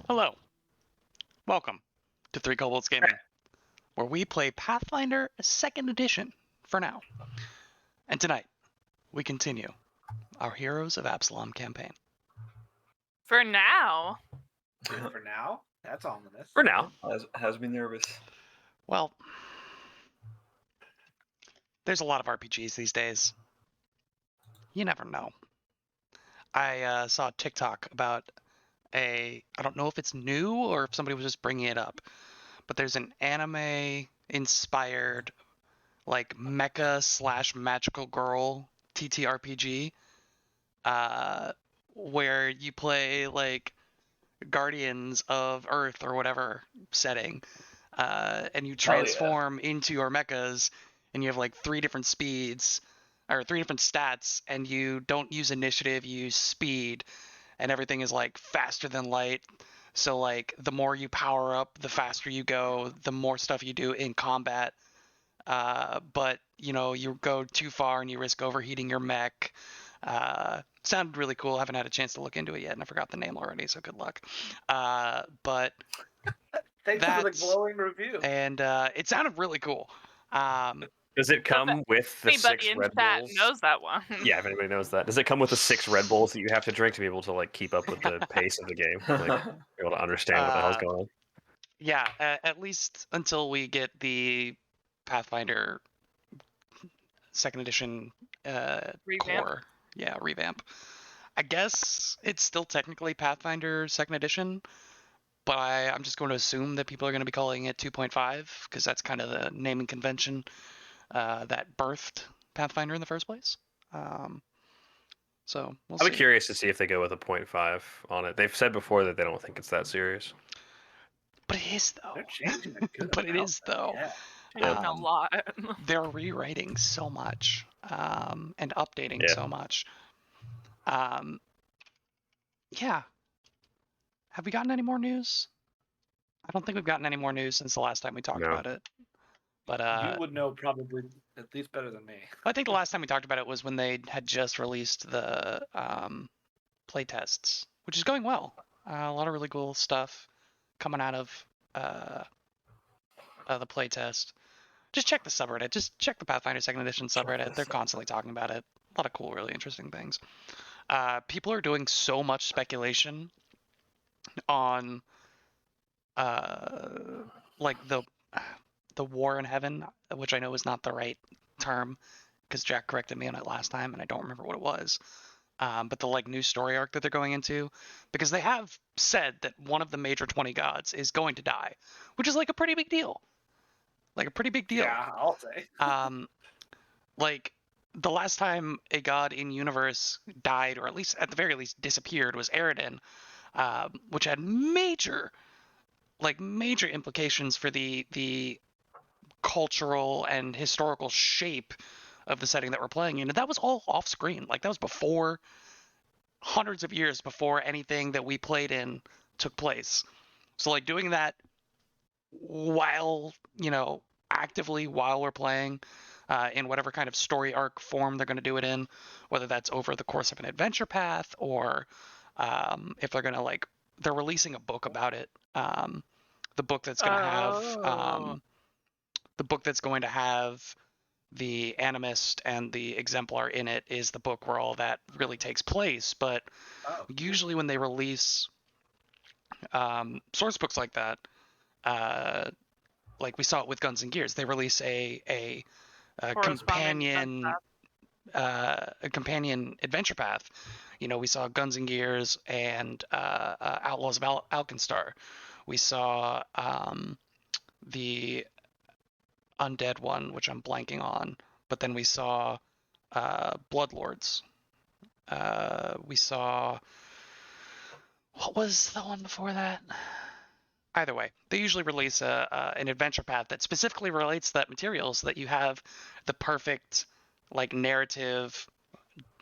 Hello, welcome to Three Kobolds Gaming, where we play Pathfinder 2nd Edition for now. And tonight, we continue our Heroes of Absalom campaign. For now? For now? That's ominous. For now. Has me nervous. Well, there's a lot of RPGs these days. You never know. I saw a TikTok about I don't know if it's new or if somebody was just bringing it up, but there's an anime-inspired, like, mecha/magical girl TTRPG, where you play, like, Guardians of Earth or whatever setting, and you transform into your mechas, and you have, like, 3 different speeds, or 3 different stats, and you don't use initiative, you use speed, and everything is, like, faster than light. So like the more you power up, the faster you go, the more stuff you do in combat. But you go too far and you risk overheating your mech. Sounded really cool. I haven't had a chance to look into it yet, and I forgot the name already. So good luck. But Thanks for the that's glowing review. and it sounded really cool. Does it come with the 6 Anybody in Red chat Bulls? knows that one. Yeah, if anybody knows that. Does it come with the 6 Red Bulls that you have to drink to be able to like keep up with the pace of the game? Like, be able to understand what the hell's going on? Yeah, at least until we get the Pathfinder second edition Revamp. core. Yeah, revamp. I guess it's still technically Pathfinder second edition, but I'm just going to assume that people are going to be calling it 2.5 because that's kind of the naming convention that birthed Pathfinder in the first place. So we'll see. I'll be curious to see if they go with a 0.5 on it. They've said before that they don't think it's that serious. But it is though. They're changing a good But it amount, is though. Yeah. Changing a lot. They're rewriting so much and updating so much. Yeah. Have we gotten any more news? I don't think we've gotten any more news since the last time we talked about it. But you would know probably at least better than me. I think the last time we talked about it was when they had just released the play tests, which is going well. A lot of really cool stuff coming out of the play test. Just check the subreddit. Just check the Pathfinder Second Edition subreddit. They're constantly talking about it. A lot of cool, really interesting things. People are doing so much speculation on like the war in heaven, which I know is not the right term because Jack corrected me on it last time and I don't remember what it was. But the like new story arc that they're going into, because they have said that one of the major 20 gods is going to die, which is like a pretty big deal. Like a pretty big deal. Yeah, I'll say. Like the last time a god in universe died, or at least at the very least disappeared, was Eridan, which had major implications for the cultural and historical shape of the setting that we're playing in. And that was all off screen. Like that was before, hundreds of years before anything that we played in took place. So like doing that while, actively while we're playing in whatever kind of story arc form they're going to do it in, whether that's over the course of an adventure path or if they're going to they're releasing a book about it. The book that's going to have the book that's going to have the Animist and the Exemplar in it is the book where all that really takes place. But usually when they release source books like that, like we saw it with Guns and Gears, they release a companion adventure path. We saw Guns and Gears and Outlaws of Alkenstar. We saw the undead one, which I'm blanking on, but then we saw Bloodlords. We saw, what was the one before that? Either way, they usually release an adventure path that specifically relates to that material so that you have the perfect narrative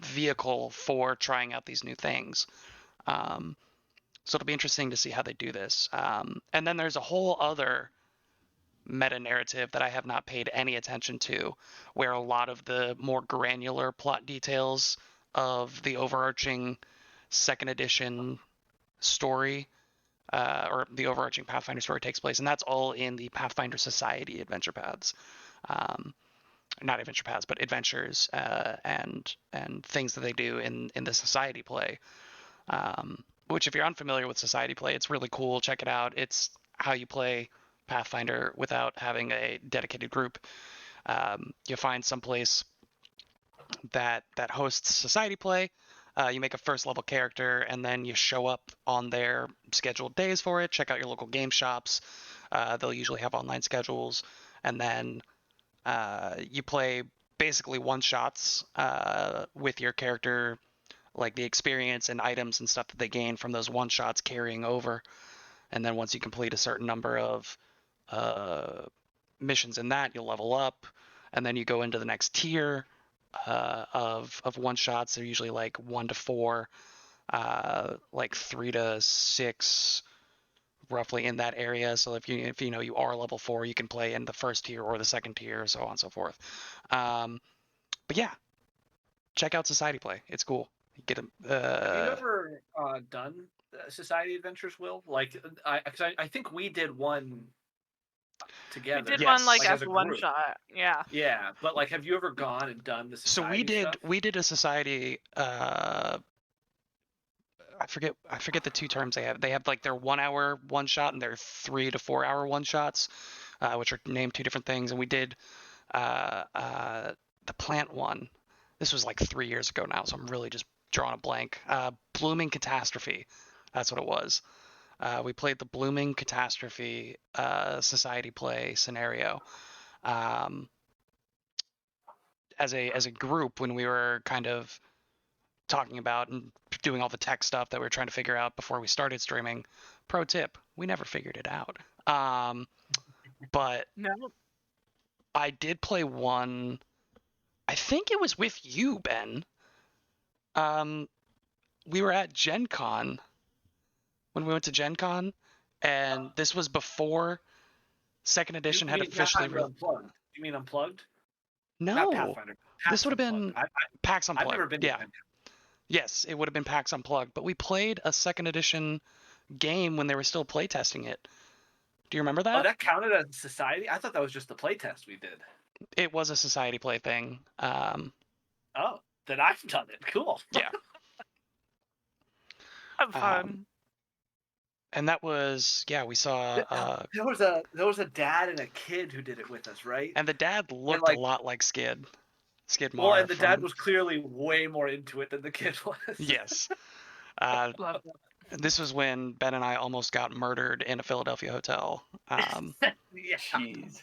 vehicle for trying out these new things. So it'll be interesting to see how they do this. And then there's a whole other meta narrative that I have not paid any attention to, where a lot of the more granular plot details of the overarching second edition story or the overarching Pathfinder story takes place, and that's all in the Pathfinder Society adventure paths. Not adventure paths, but adventures and things that they do in the Society play. Which, if you're unfamiliar with Society play, it's really cool. Check it out. It's how you play Pathfinder without having a dedicated group. You find some place that hosts Society play. You make a first level character and then you show up on their scheduled days for it. Check out your local game shops. They'll usually have online schedules, and then you play basically one shots with your character, like the experience and items and stuff that they gain from those one shots carrying over. And then once you complete a certain number of missions in that, you'll level up, and then you go into the next tier of one shots. They're usually like 1 to 4, like 3 to 6 roughly in that area. So if you know you are level 4, you can play in the first tier or the second tier, so on and so forth. But yeah, check out Society Play. It's cool. You get Have you ever done Society Adventures, Will? Like, I think we did one together. We did Yes. one like Like, as as a one group. shot. Yeah. Yeah, but like, have you ever gone and done the So Society stuff? we did a Society. I forget the two terms they have. They have like their 1 hour one shot and their 3 to 4 hour one shots, which are named two different things. And we did the plant one. This was like 3 years ago now, so I'm really just drawing a blank. Blooming Catastrophe, that's what it was. We played the Blooming Catastrophe Society Play scenario as a group when we were kind of talking about and doing all the tech stuff that we were trying to figure out before we started streaming. Pro tip: we never figured it out. But No. I did play one. I think it was with you, Ben. We were at Gen Con when we went to Gen Con, and this was before second edition had officially released. Unplugged. You mean Unplugged? No, Not Pathfinder. this would have been PAX I've Unplugged. never been to Yeah. Gen Con. Yes, it would have been PAX Unplugged, but we played a second edition game when they were still playtesting it. Do you remember that? Oh, that counted as Society? I thought that was just the playtest we did. It was a Society Play thing. Oh, then I've done it. Cool. Yeah. Have fun. And that was, yeah, we saw, There was a dad and a kid who did it with us, right? and the dad looked like- a lot like Skid Mar. Well, and the dad from- was clearly way more into it than the kid was. Yes. Love that. This was when Ben and I almost got murdered in a Philadelphia hotel. Yeah. Jeez.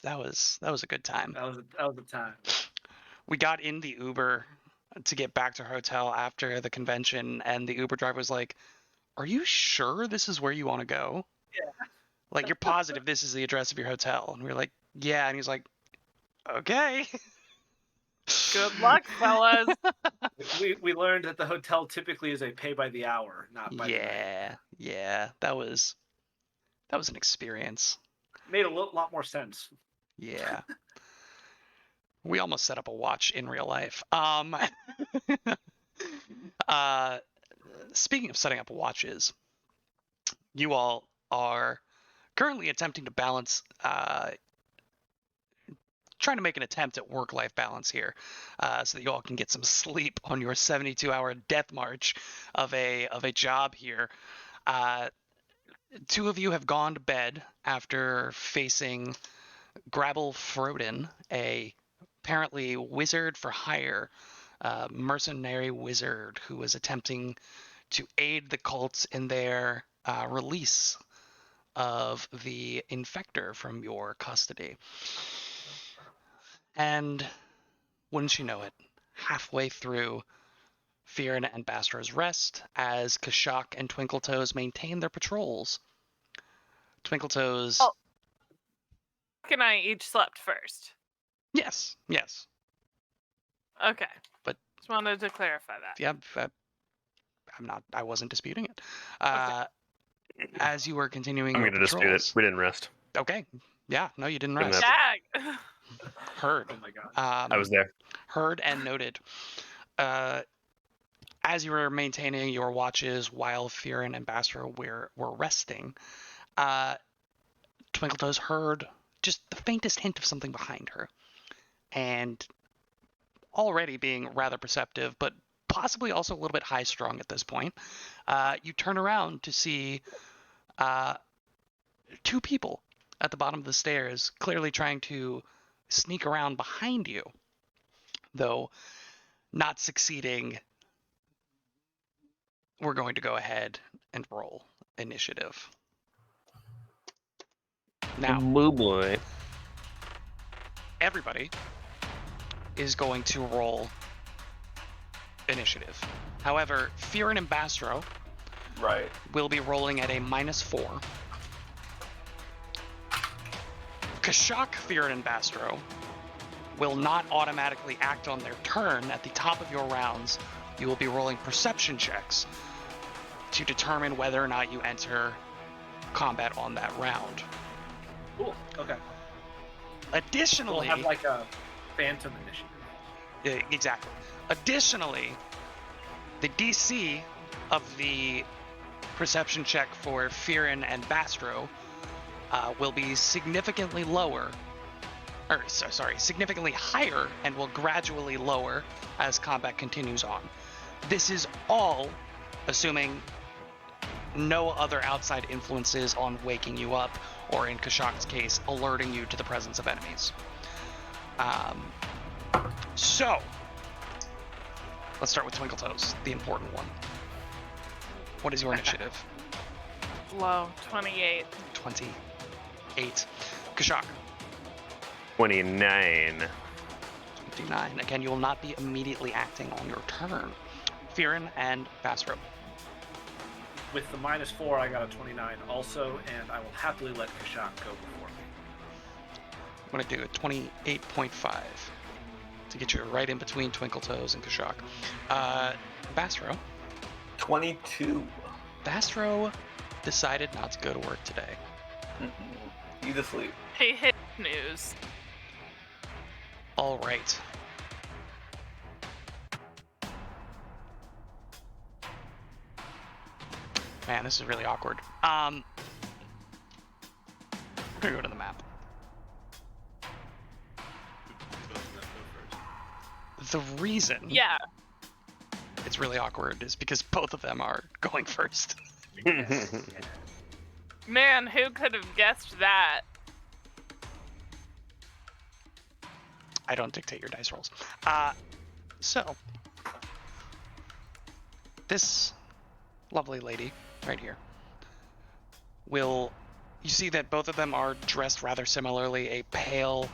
That was a good time. That was the time. We got in the Uber to get back to our hotel after the convention, and the Uber driver was like, "Are you sure this is where you want to go? Yeah. Like, you're positive this is the address of your hotel?" And we were like, "Yeah." And he's like, "Okay." Good luck, fellas. We learned that the hotel typically is a pay by the hour, not by the night. Yeah. That was an experience. Made a lot more sense. Yeah. We almost set up a watch in real life. Speaking of setting up watches, you all are currently attempting to balance, trying to make an attempt at work-life balance here, so that you all can get some sleep on your 72-hour death march of a job here. Two of you have gone to bed after facing Grabble Frodin, a apparently wizard for hire, mercenary wizard who was attempting to aid the cults in their release of the infector from your custody. And wouldn't you know it, halfway through Firin and Bastro's rest, as Kashak and Twinkletoes maintain their patrols. Twinkletoes... Oh. And I each slept first. Yes. Okay. But- just wanted to clarify that. Yeah, I wasn't disputing it. As you were continuing I'm your going to dispute patrols... it. We didn't rest. Okay. Yeah, no, you didn't Didn't rest. Dag. Heard. Oh my god. I was there. Heard and noted. As you were maintaining your watches while Firin and Bastro were resting, Twinkletoes heard just the faintest hint of something behind her. And already being rather perceptive, but possibly also a little bit high-strung at this point, you turn around to see two people at the bottom of the stairs, clearly trying to sneak around behind you, though not succeeding. We're going to go ahead and roll initiative. Now, Blue boy. everybody is going to roll initiative. However, Firin and Bastro Right. will be rolling at a -4. Kashak, Firin, and Bastro will not automatically act on their turn at the top of your rounds. You will be rolling perception checks. to determine whether or not you enter combat on that round. Cool. Okay. We'll Additionally, have like a phantom initiative. exactly. Additionally, the DC of the perception check for Firin and Bastro will be significantly lower, or significantly higher, and will gradually lower as combat continues on. This is all assuming no other outside influences on waking you up, or in Kashak's case, alerting you to the presence of enemies. So, let's start with Twinkletoes, the important one. What is your initiative? Low, 28. 28. Kashak, 29. 29. Again, you will not be immediately acting on your turn. Firin and Bastro. With the -4, I got a 29 also, and I will happily let Kashak go before me. I'm going to do a 28.5 to get you right in between Twinkletoes and Kashak. Bastro. 22. Bastro decided not to go to work today. He's asleep. He hit snooze. All right. Man, this is really awkward. We're gonna go to the map. The reason Yeah. it's really awkward is because both of them are going first. Man, who could have guessed that? I don't dictate your dice rolls. So this lovely lady right here you see that both of them are dressed rather similarly, a pale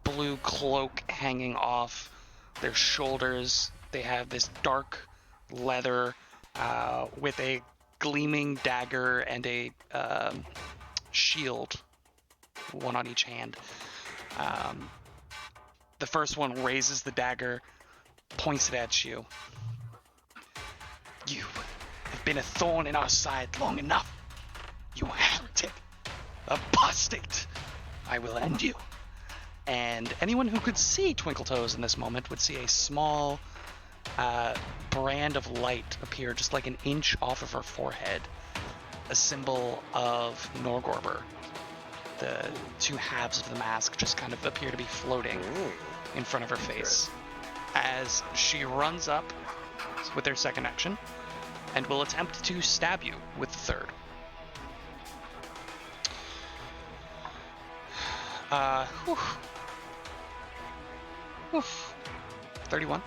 blue cloak hanging off their shoulders. They have this dark leather with a gleaming dagger and a shield, one on each hand. The first one raises the dagger, points it at you. You have been a thorn in our side long enough. You heretic, apostate. I will end you. And anyone who could see Twinkletoes in this moment would see a small brand of light appear just like an inch off of her forehead, a symbol of Norgorber. The two halves of the mask just kind of appear to be floating in front of her face as she runs up with their second action and will attempt to stab you with the third. Whew. 31.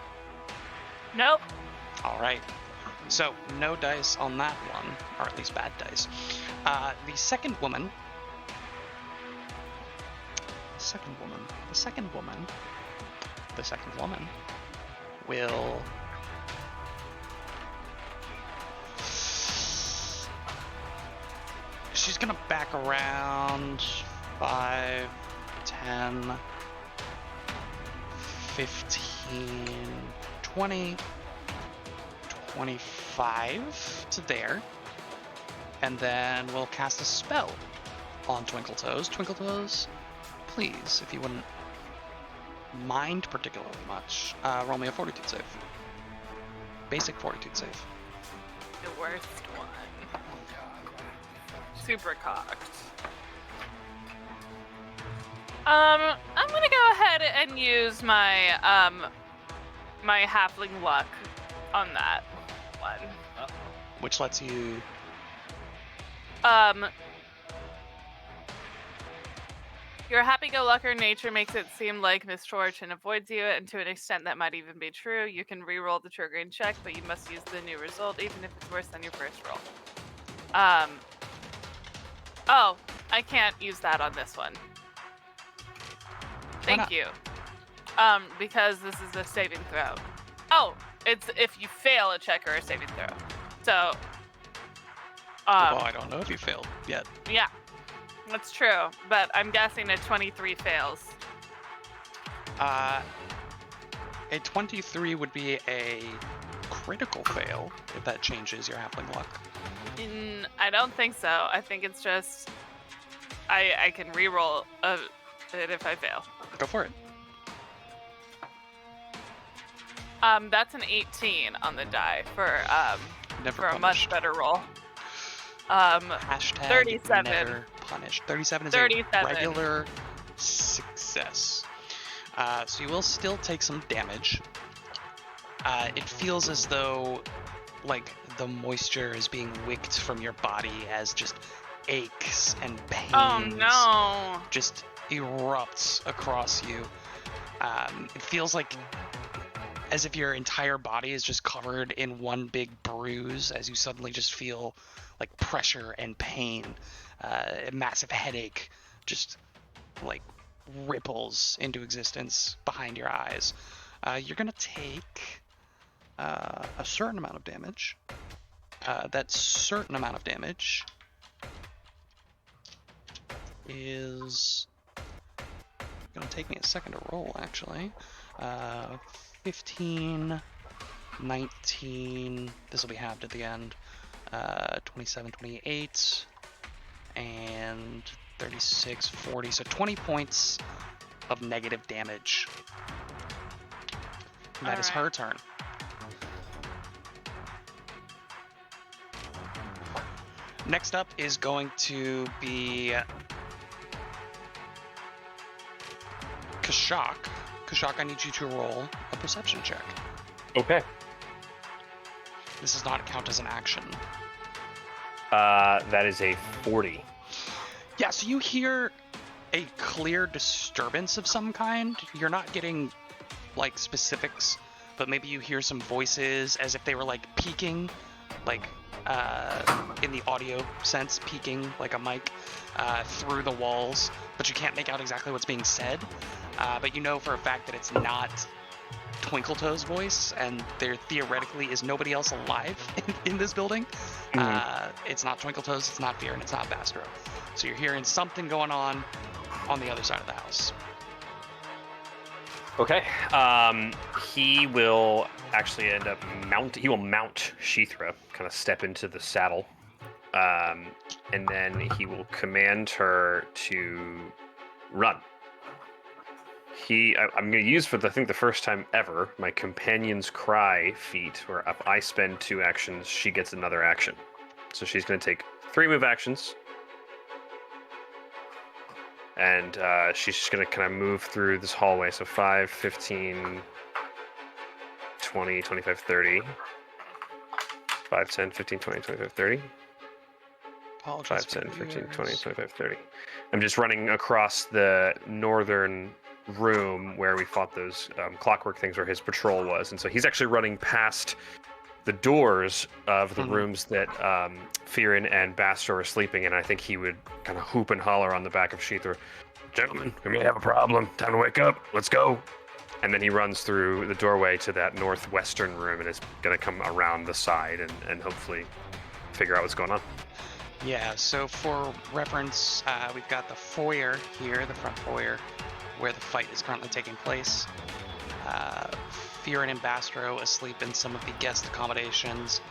Nope. All right. So no dice on that one, or at least bad dice. The second woman will she's gonna back around 5, 10, 15, 20, 25 to there, and then we'll cast a spell on Twinkletoes. Twinkletoes, please, if you wouldn't mind particularly much, roll me a fortitude save. Basic fortitude save. The worst one. Super cocked. I'm gonna go ahead and use my my halfling luck on that one. Which lets you... Your happy-go-lucky nature makes it seem like misfortune avoids you, and to an extent that might even be true. You can re-roll the triggering check, but you must use the new result, even if it's worse than your first roll. Oh, I can't use that on this one. Thank you. Because this is a saving throw. Oh, it's if you fail a check or a saving throw. So, well, I don't know if you failed yet. yeah, that's true. But I'm guessing a 23 fails. A 23 would be a critical fail if that changes your halfling luck. I don't think so. I think it's just I can reroll it if I fail. Go for it. That's an 18 on the die for Never for a much punished. better roll. Hashtag 37. never punished. 37 is 37. a regular success. So you will still take some damage. It feels as though, like, the moisture is being wicked from your body as just aches and pains Oh no! just erupts across you. It feels like as if your entire body is just covered in one big bruise as you suddenly just feel like pressure and pain. A massive headache just like ripples into existence behind your eyes. You're gonna take a certain amount of damage. That certain amount of damage is gonna take me a second to roll, actually. 15, 19, this will be halved at the end, 27, 28, and 36, 40, so 20 points of negative damage. And that is her turn. Next up is going to be Kashak. Kashak, I need you to roll a perception check. Okay. This does not count as an action. That is a 40. Yeah, so you hear a clear disturbance of some kind. You're not getting, like, specifics, but maybe you hear some voices as if they were, like, peeking, like, in the audio sense, peeking like a mic through the walls, but you can't make out exactly what's being said. But you know for a fact that it's not Twinkletoe's voice, and there theoretically is nobody else alive in this building. It's not Twinkletoes, it's not Fear, and it's not Bastro. So you're hearing something going on the other side of the house. Okay. He will actually end up he will mount Sheethra, kind of step into the saddle, and then he will command her to run. I'm going to use for the first time ever my Companion's Cry feat, where if I spend 2 actions, she gets another action. So she's going to take 3 move actions, and she's just going to kind of move through this hallway. So 5, 15, 20, 25, 30. 5, 10, 15, 20, 25, 30. Apologies 5, 10, for 15, yours. 20, 25, 30. I'm just running across the northern room where we fought those clockwork things where his patrol was. And so he's actually running past the doors of the rooms that Fearin and Bastro are sleeping in. I think he would kind of hoop and holler on the back of Sheethra, "Gentlemen, we may have a problem. Time to wake up. Let's go." And then he runs through the doorway to that northwestern room and is going to come around the side and hopefully figure out what's going on. Yeah, so for reference, we've got the foyer here, the front foyer, where the fight is currently taking place. Fearin and Bastro asleep in some of the guest accommodations,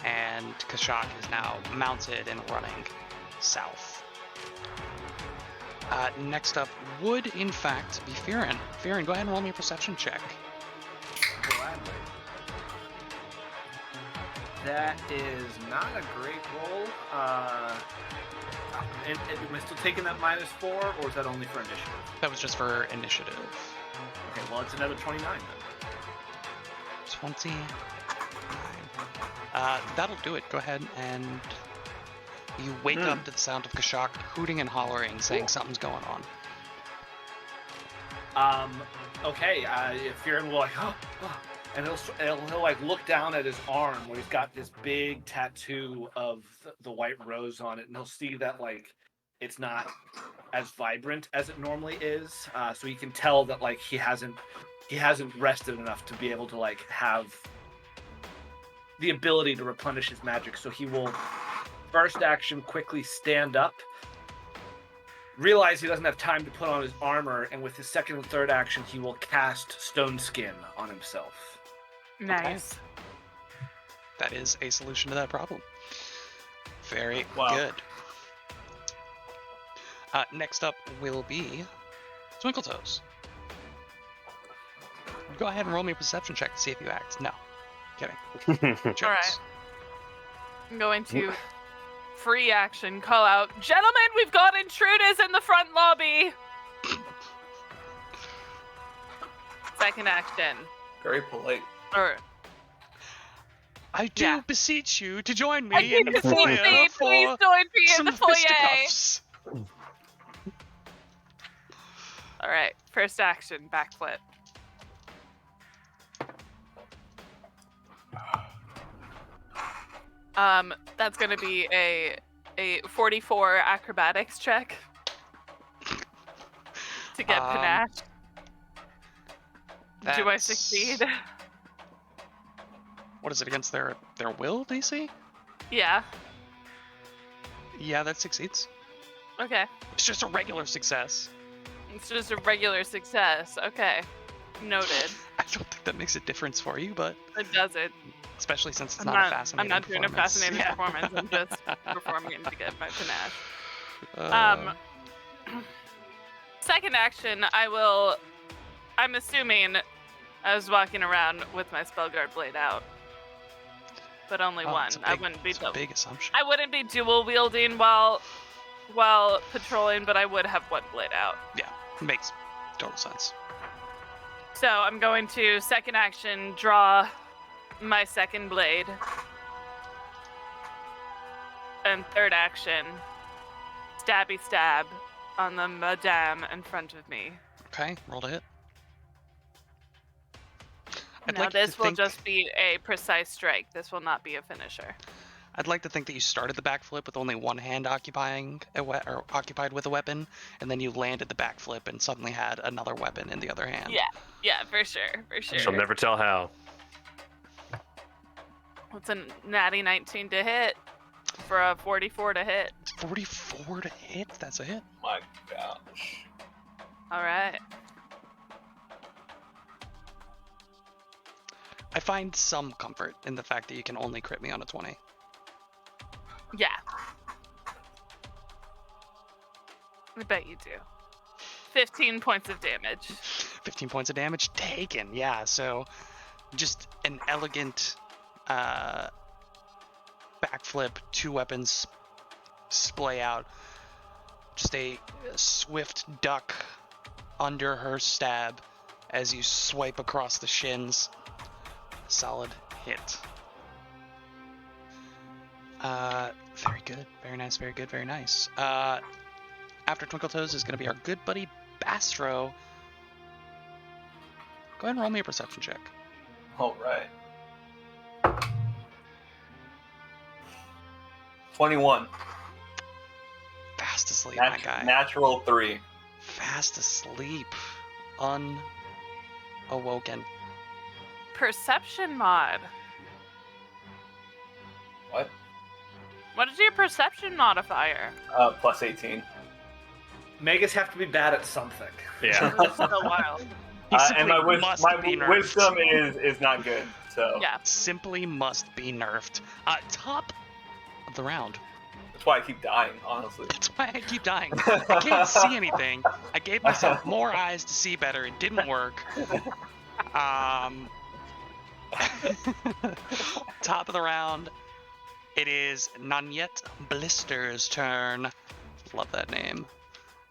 and Kashak is now mounted and running south. Next up would, in fact, be Fearin. Fearin, go ahead and roll me a perception check. Gladly. That is not a great roll. Am I still taking that -4, or is that only for initiative? That was just for initiative. Okay, well, it's another 29 then. 29. That'll do it. Go ahead and you wake up to the sound of Kashak hooting and hollering, saying something's going on. Okay, Fearin will like, and he'll like look down at his arm where he's got this big tattoo of the white rose on it, and he'll see that like it's not as vibrant as it normally is, so he can tell that like he hasn't rested enough to be able to like have the ability to replenish his magic. So he will first action quickly stand up, realize he doesn't have time to put on his armor, and with his second and third action he will cast Stone Skin on himself. Nice. that is a solution to that problem. Very Wow. good. Next up will be Twinkletoes. Go ahead and roll me a perception check to see if you act. No. Kidding. Jokes. All right. I'm going to free action call out, gentlemen, we've got intruders in the front lobby. Second action. Very polite. Or I do Yeah. beseech you to join I me in the foyer please for join me in some the foyer. fisticuffs. All right, first action, backflip. That's gonna be a 44 acrobatics check to get panache. Do I That's- succeed? What is it, against their will, DC? Yeah. Yeah, that succeeds. Okay. It's just a regular success. It's just a regular success. Okay. Noted. I don't think that makes a difference for you, but It doesn't. especially since it's I'm not a not fascinating I'm not doing a performance. fascinating Yeah. performance. I'm just performing it to get my panache. Uh, Second action, I'm assuming I was walking around with my Spellguard blade out. But only one. it's a I big- wouldn't be it's a big assumption. I wouldn't be dual wielding while patrolling, but I would have one blade out. Makes total sense. So I'm going to second action draw my second blade. And third action, stabby stab on the madame in front of me. Okay, roll to hit. I'd Now like to this will think- just be a precise strike. This will not be a finisher. I'd like to think that you started the backflip with only one hand occupied with a weapon, and then you landed the backflip and suddenly had another weapon in the other hand. Yeah, for sure, for sure. She'll never tell how. What's a natty 19 to hit for a 44 to hit? 44 to hit? That's a hit. My gosh. All right. I find some comfort in the fact that you can only crit me on a 20. Yeah. I bet you do. 15 points of damage. 15 points of damage taken. Yeah, so just an elegant backflip, two weapons splay out. Just a swift duck under her stab as you swipe across the shins. Solid hit. Very good. Very nice, very good, very nice. After Twinkletoes is going to be our good buddy Bastro. Go ahead and roll me a perception check. All right. 21. Fast asleep, my guy. Natural 3. Fast asleep. Unawoken. Perception mod. What? What is your perception modifier? Plus 18. Megas have to be bad at something. Yeah. That's so wild. He And simply my, must my be nerfed. wisdom is not good, so Yeah. Simply must be nerfed. Top of the round. that's why I keep dying, honestly. That's why I keep dying. I can't see anything. I gave myself more eyes to see better. It didn't work. Top of the round. It is Nanette Blister's turn. Love that name.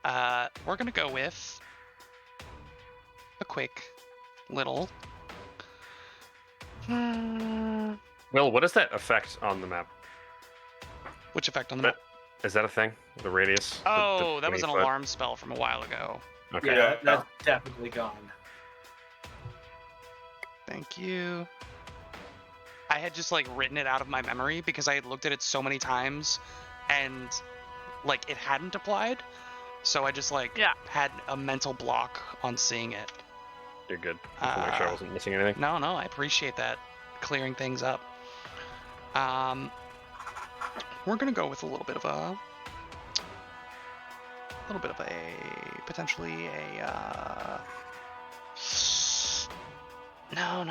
We're gonna go with a quick little. Will, what is that effect on the map? Which effect on the map? Is that a thing? The radius? The Oh, that was an 20 foot? alarm spell from a while ago. Okay. Yeah, that's definitely gone. Thank you. I had just like written it out of my memory because I had looked at it so many times and like it hadn't applied. So I just like Yeah. had a mental block on seeing it. You're good. Just to make sure I wasn't missing anything. No, I appreciate that. Clearing things up. We're gonna go with a little bit of a potentially a no.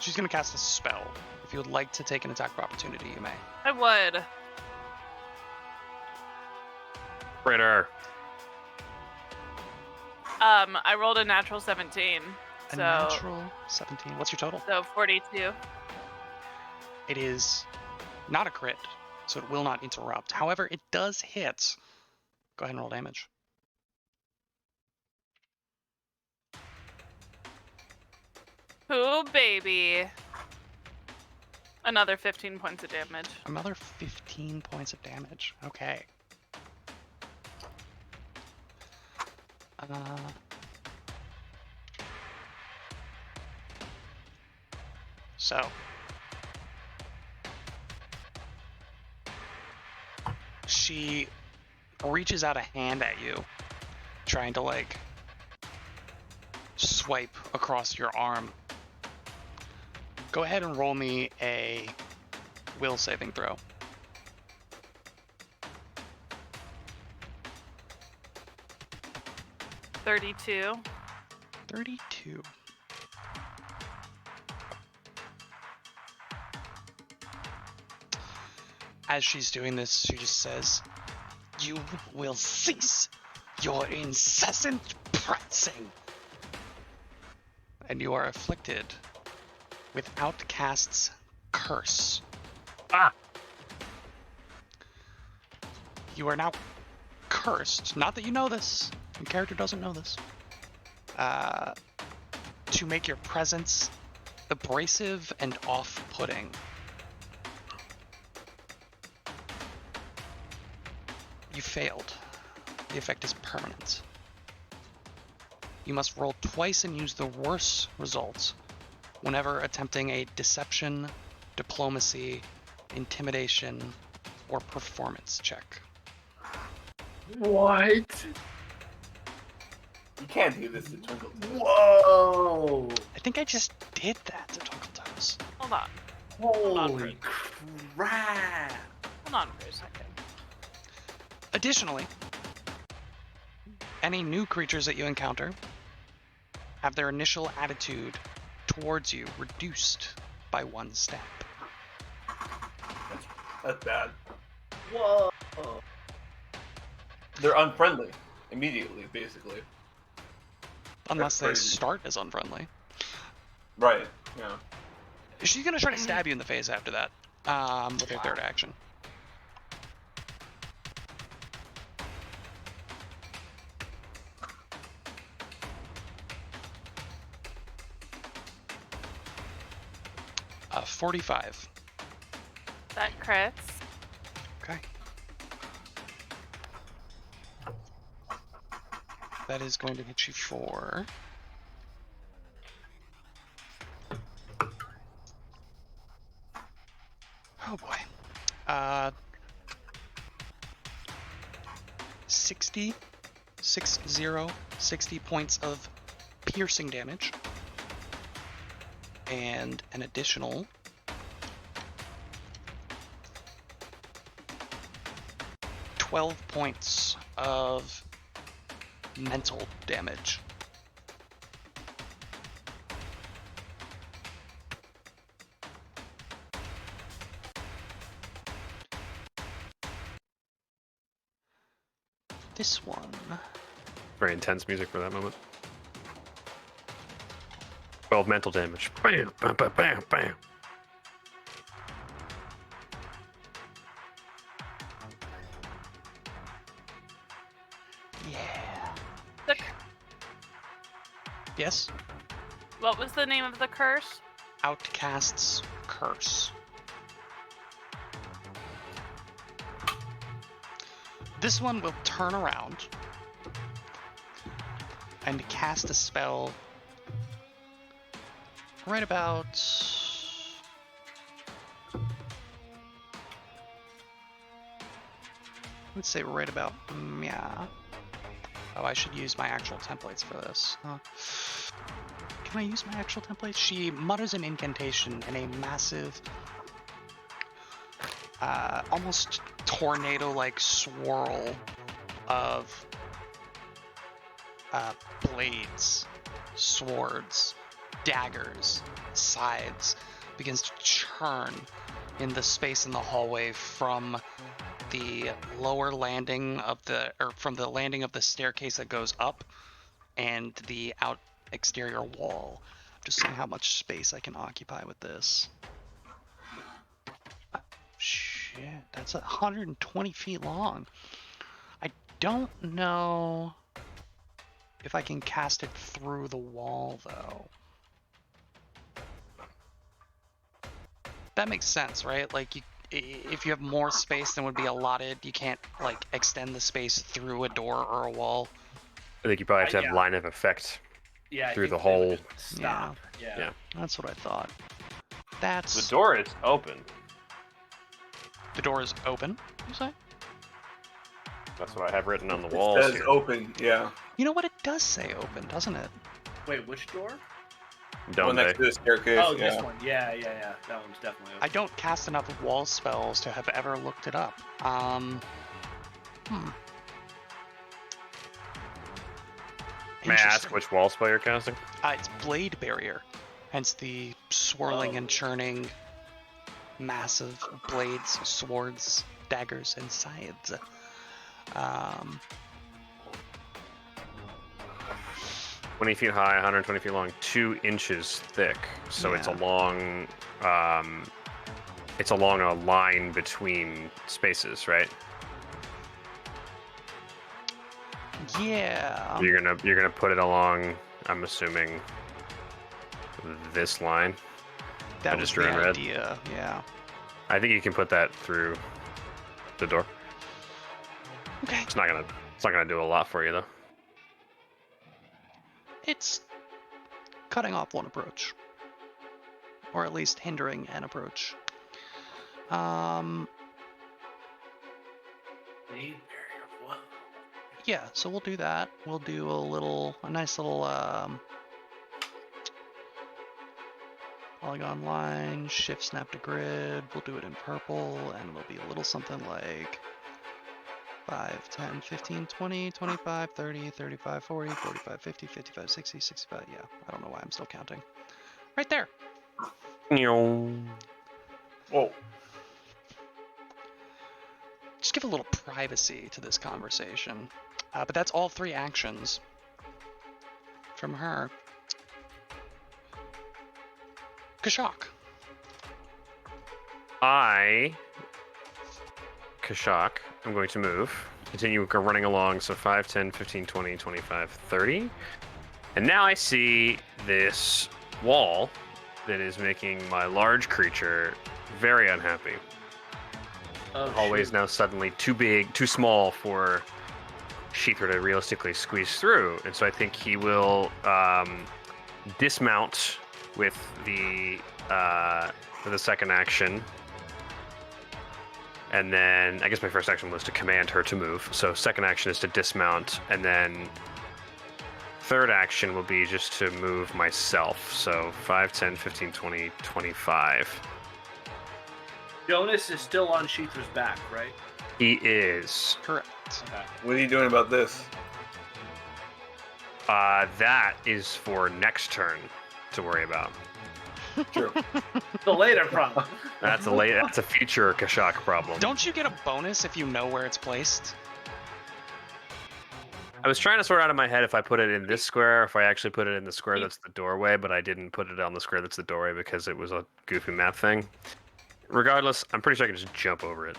She's going to cast a spell. If you would like to take an attack of opportunity, you may. I would. Critter. I rolled a natural 17. A So, natural 17. What's your total? so 42. It is not a crit, so it will not interrupt. However, it does hit. Go ahead and roll damage. Ooh, baby. Another 15 points of damage. Another 15 points of damage. Okay. So. She reaches out a hand at you, trying to, like, swipe across your arm. Go ahead and roll me a will saving throw. 32. 32. As she's doing this, she just says, "You will cease your incessant prancing, and you are afflicted with Outcast's curse." Ah! You are now cursed. Not that you know this. Your character doesn't know this. To make your presence abrasive and off-putting. You failed. The effect is permanent. You must roll twice and use the worst results whenever attempting a deception, diplomacy, intimidation, or performance check. What? You can't do this to Twinkle Toes. Whoa! I think I just did that to Twinkle Toes. Hold on. Holy crap! Hold on for a second. Additionally, any new creatures that you encounter have their initial attitude towards you reduced by 1 step. That's bad. Whoa! They're unfriendly immediately, basically. Unless they crazy. start as unfriendly. Right. Yeah. She's gonna try to stab you in the face after that, with her third action. Uh, 45. That crits. Okay. That is going to hit you for... Oh boy. 60 points of piercing damage. And an additional 12 points of mental damage. This one. Very intense music for that moment. 12 mental damage. Bam, bam, bam, bam, bam. Yeah. The, Yes? what was the name of the curse? Outcast's Curse. This one will turn around and cast a spell right about... Let's say right about... yeah. Oh, I should use my actual templates for this. Can I use my actual templates? She mutters an incantation in a massive, almost tornado-like swirl of blades, swords, daggers, sides begins to churn in the space in the hallway from the lower landing of from the landing of the staircase that goes up and the out exterior wall. Just seeing how much space I can occupy with this. Shit, that's 120 feet long. I don't know if I can cast it through the wall, though. That makes sense, right? Like, if you have more space than would be allotted, you can't, like, extend the space through a door or a wall. I think you probably have to have Yeah. line of effect. Yeah, I Through think the they would hole. just Stop. Yeah. Yeah. That's what I thought. That's... The door is open. The door is open, you say? That's what I have written on the It walls says here. open, yeah. You know what? It does say open, doesn't it? Wait, which door? Don't One they? next to the staircase. Oh, yeah. this one. Yeah. That one's definitely I open. don't cast enough wall spells to have ever looked it up. May I ask Interesting. which wall spell you're casting? It's Blade Barrier, hence the swirling and churning massive blades, swords, daggers, and scythes. 20 feet high, 120 feet long, 2 inches thick. So it's Yeah. it's along a line between spaces, right? Yeah. You're gonna put it along, I'm assuming, this line. That I was just drew the in red. idea. Yeah. I think you can put that through the door. Okay. It's not gonna do a lot for you though. It's cutting off one approach, or at least hindering an approach. Blade barrier. Whoa. Yeah, so we'll do that. We'll do a nice little polygon line, shift snap to grid. We'll do it in purple, and it'll be a little something like 5, 10, 15, 20, 25, 30, 35, 40, 45, 50, 55, 60, 65. Yeah, I don't know why I'm still counting. Right there. Whoa. Just give a little privacy to this conversation. But that's all 3 actions from her. Kashak. Kashak, I'm going to move. Continue running along, so 5, 10, 15, 20, 25, 30. And now I see this wall that is making my large creature very unhappy. Oh, The hallway is shoot. now suddenly too big, too small for Sheether to realistically squeeze through. And so I think he will dismount with the second action. And then I guess my first action was to command her to move. So second action is to dismount, and then third action will be just to move myself. So 5, 10, 15, 20, 25. Jonas is still on Sheether's back, right? He is. Correct. Okay. What are you doing about this? That is for next turn to worry about. True. The later problem. That's a future Kashak problem. Don't you get a bonus if you know where it's placed? I was trying to sort out in my head if I put it in this square, or if I actually put it in the square that's the doorway, but I didn't put it on the square that's the doorway because it was a goofy map thing. Regardless, I'm pretty sure I can just jump over it.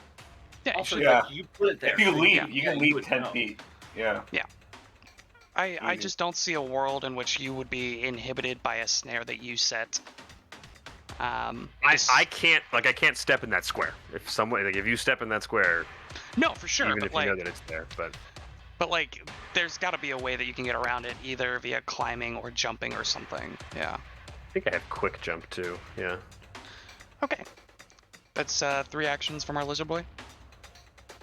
Yeah, you Also, should. Yeah. like, you put it there. If you so leave, yeah, you yeah, can you leave would 10 know. feet. Yeah. I Easy. just don't see a world in which you would be inhibited by a snare that you set. I can't step in that square. If you step in that square, No, for sure, even but if like, you know that it's there, but like, there's got to be a way that you can get around it, either via climbing or jumping or something. Yeah. I think I have quick jump too. Yeah. Okay. That's 3 actions from our lizard boy.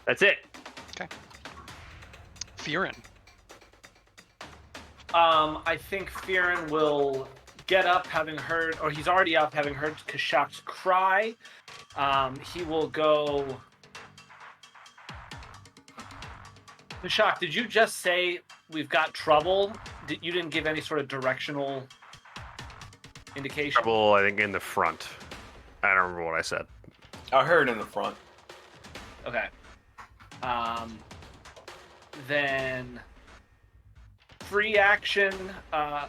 That's it. Furin. I think Fearon will get up, having heard, or he's already up, having heard Kashak's cry. He will go. Kashak, did you just say we've got trouble? You didn't give any sort of directional. indication? Trouble, I think, in the front. I don't remember what I said. I heard in the front. Okay. Then free action. No,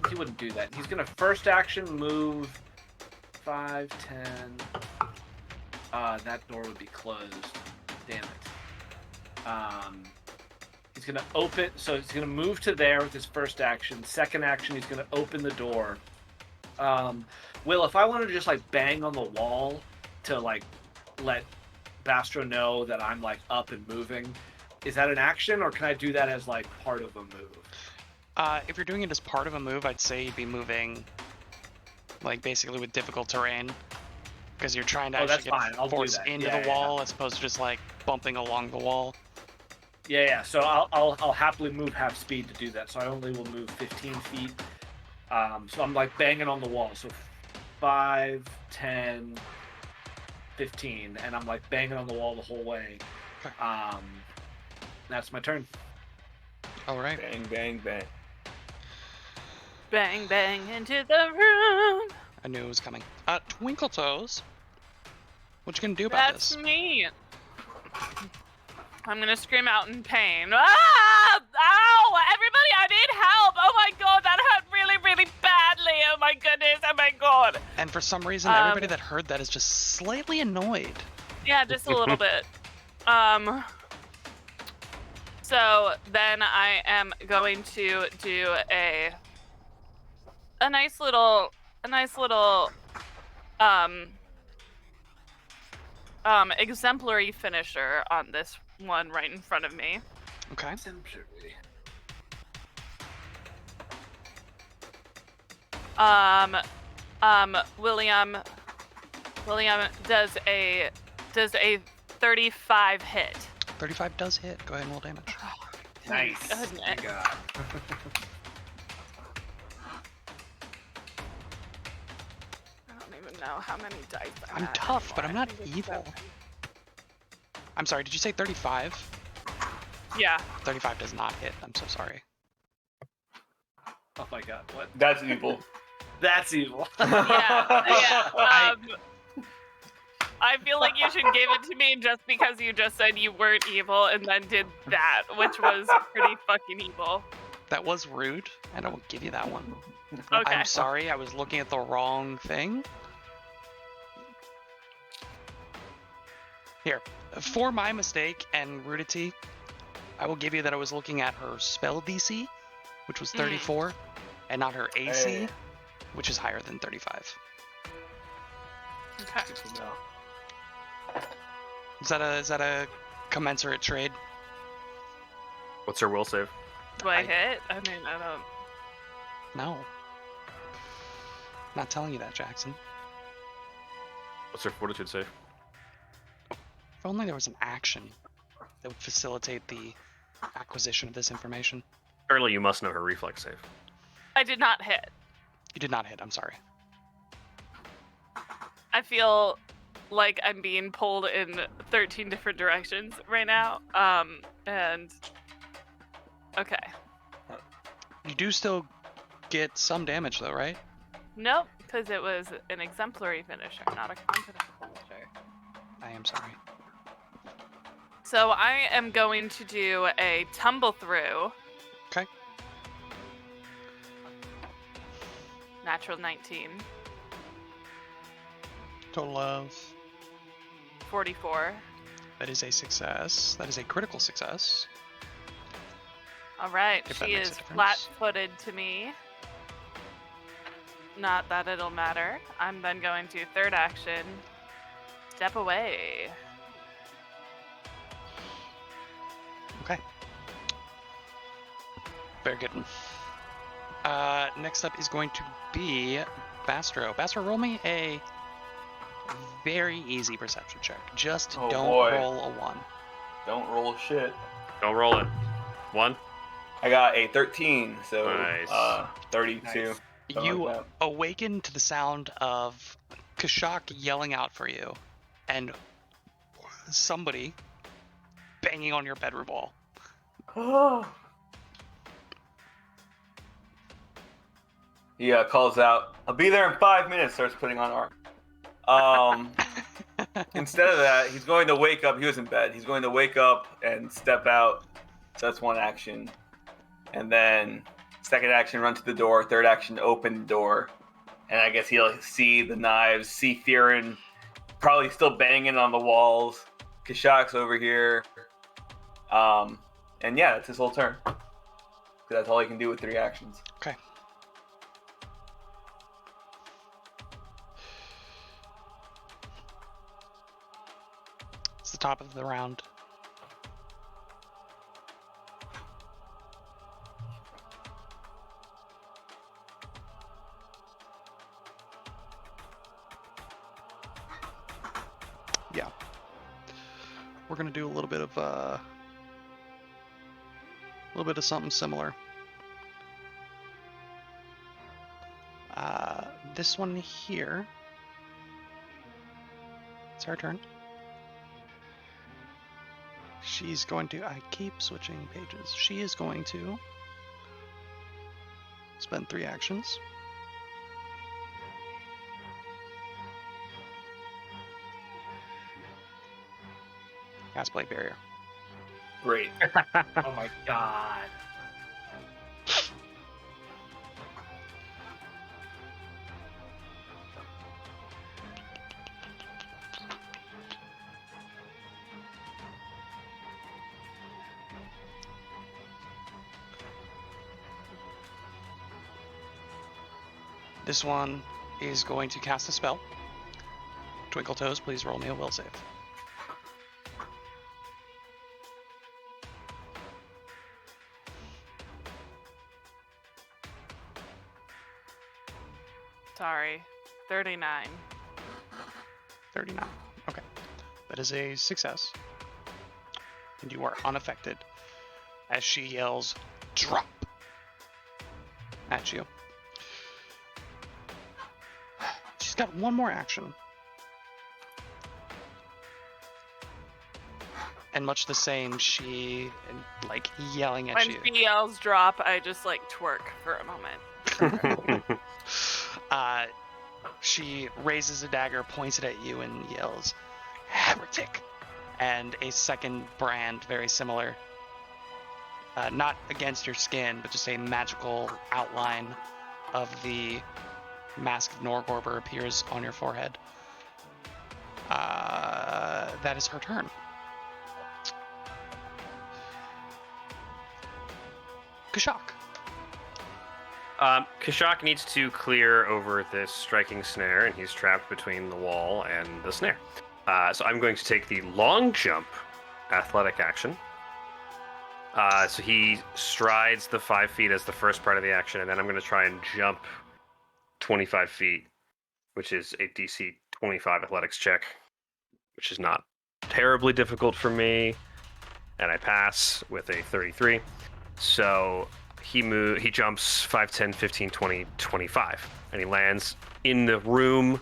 he wouldn't do that. He's gonna first action move 5, 10. That door would be closed. Damn it. He's gonna open. So he's gonna move to there with his first action. Second action, he's gonna open the door. Will, if I wanted to just like bang on the wall to like let Bastro know that I'm like up and moving, is that an action, or can I do that as like part of a move? If you're doing it as part of a move, I'd say you'd be moving, like basically with difficult terrain, because you're trying to that's actually fine. get I'll do force that. into Yeah, the wall as opposed to just like bumping along the wall. Yeah. So I'll happily move half speed to do that. So I only will move 15 feet. So I'm like banging on the wall. So 5, 10, 15, and I'm like banging on the wall the whole way. Okay. That's my turn. All right. Bang, bang, bang. Bang, bang into the room. I knew it was coming. Twinkle Toes. What you gonna do about That's this? me. I'm gonna scream out in pain. Ah! Ow! Everybody, I need help! Oh my god, that hurt really, really badly! Oh my goodness, oh my god! And for some reason, everybody that heard that is just slightly annoyed. Yeah, just a little bit. So then I am going to do a nice little exemplary finisher on this one right in front of me. Okay. William does a 35 hit. 35 does hit. Go ahead and roll damage. Nice. Goodness. Good God. I don't even know how many dice I'm at tough, but I'm anymore. not I think it's evil. 7. I'm sorry, did you say 35? Yeah. 35 does not hit. I'm so sorry. Oh my God. What? That's evil. That's evil. Yeah. I feel like you should give it to me just because you just said you weren't evil and then did that, which was pretty fucking evil. That was rude, and I will give you that one. Okay. I'm sorry, I was looking at the wrong thing. Here, for my mistake and rudity, I will give you that I was looking at her spell DC, which was 34, and not her AC, Hey. which is higher than 35. Okay. Good to know. Is that a commensurate trade? What's her will save? Do I hit? I mean, I don't. No. Not telling you that, Jackson. What's her fortitude save? If only there was an action that would facilitate the acquisition of this information. Apparently, you must know her reflex save. I did not hit. You did not hit, I'm sorry. I feel like I'm being pulled in 13 different directions right now. And okay. You do still get some damage though, right? Nope, because it was an exemplary finisher, not a confident finisher. I am sorry. So I am going to do a tumble through. Okay. Natural 19. Total of 44. that is a success. That is a critical success. All right, If that she makes a is difference. flat-footed to me. Not that it'll matter. I'm then going to third action, step away. Okay. Very good. Next up is going to be Bastro. Bastro, roll me a very easy perception check. Just Oh, don't boy. roll a 1. Don't roll shit. Don't roll it. 1. I got a 13, so Nice. 32. Nice. something You like that. awaken to the sound of Kashak yelling out for you, and somebody banging on your bedroom wall. He calls out, "I'll be there in 5 minutes." Starts putting on armor. Instead of that, he's going to wake up. He was in bed. He's going to wake up and step out. So that's one action. And then second action, run to the door. Third action, open the door. And I guess he'll see the knives, see Theron probably still banging on the walls. Kashak's over here. And yeah, that's his whole turn. That's all he can do with 3 actions. Okay. It's the top of the round. Yeah. We're gonna do a little bit of something similar. This one here. It's her turn. She's going to. I keep switching pages. She is going to spend 3 actions. Cast Blade Barrier. Great. Oh my god. This one is going to cast a spell. Twinkle Toes, please roll me a will save. Sorry. 39. 39. Okay. That is a success. And you are unaffected as she yells, "Drop!" at you. She's got one more action. And much the same, she, like, yelling at When you. she yells drop, I just like twerk for a moment. She raises a dagger, points it at you, and yells, "Heretic!" And a second brand, very similar, not against your skin, but just a magical outline of the Mask of Norgorber appears on your forehead. That is her turn. Kashak. Kashak needs to clear over this striking snare, and he's trapped between the wall and the snare. So I'm going to take the long jump athletic action. So he strides the 5 feet as the first part of the action, and then I'm going to try and jump 25 feet, which is a DC 25 athletics check, which is not terribly difficult for me, and I pass with a 33. So he jumps 5, 10, 15, 20, 25, and he lands in the room,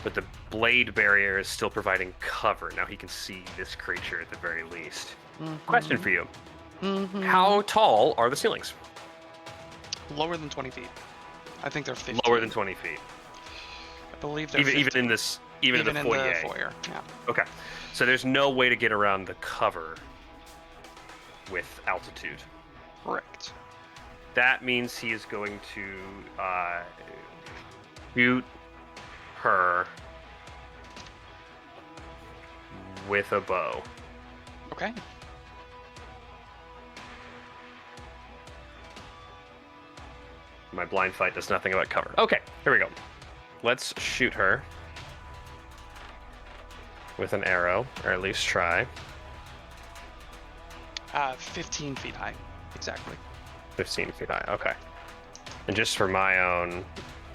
but the blade barrier is still providing cover. Now he can see this creature at the very least. Mm-hmm. Question for you. Mm-hmm. How tall are the ceilings? Lower than 20 feet. I think they're 15. Lower than 20 feet. I believe they're Even 15. in this, even in the foyer. Yeah. Okay. So there's no way to get around the cover with altitude. Correct. That means he is going to shoot her with a bow. Okay. My blind fight does nothing about cover. Okay, here we go. Let's shoot her with an arrow, or at least try. 15 feet high. Exactly. 15 feet high, okay. And just for my own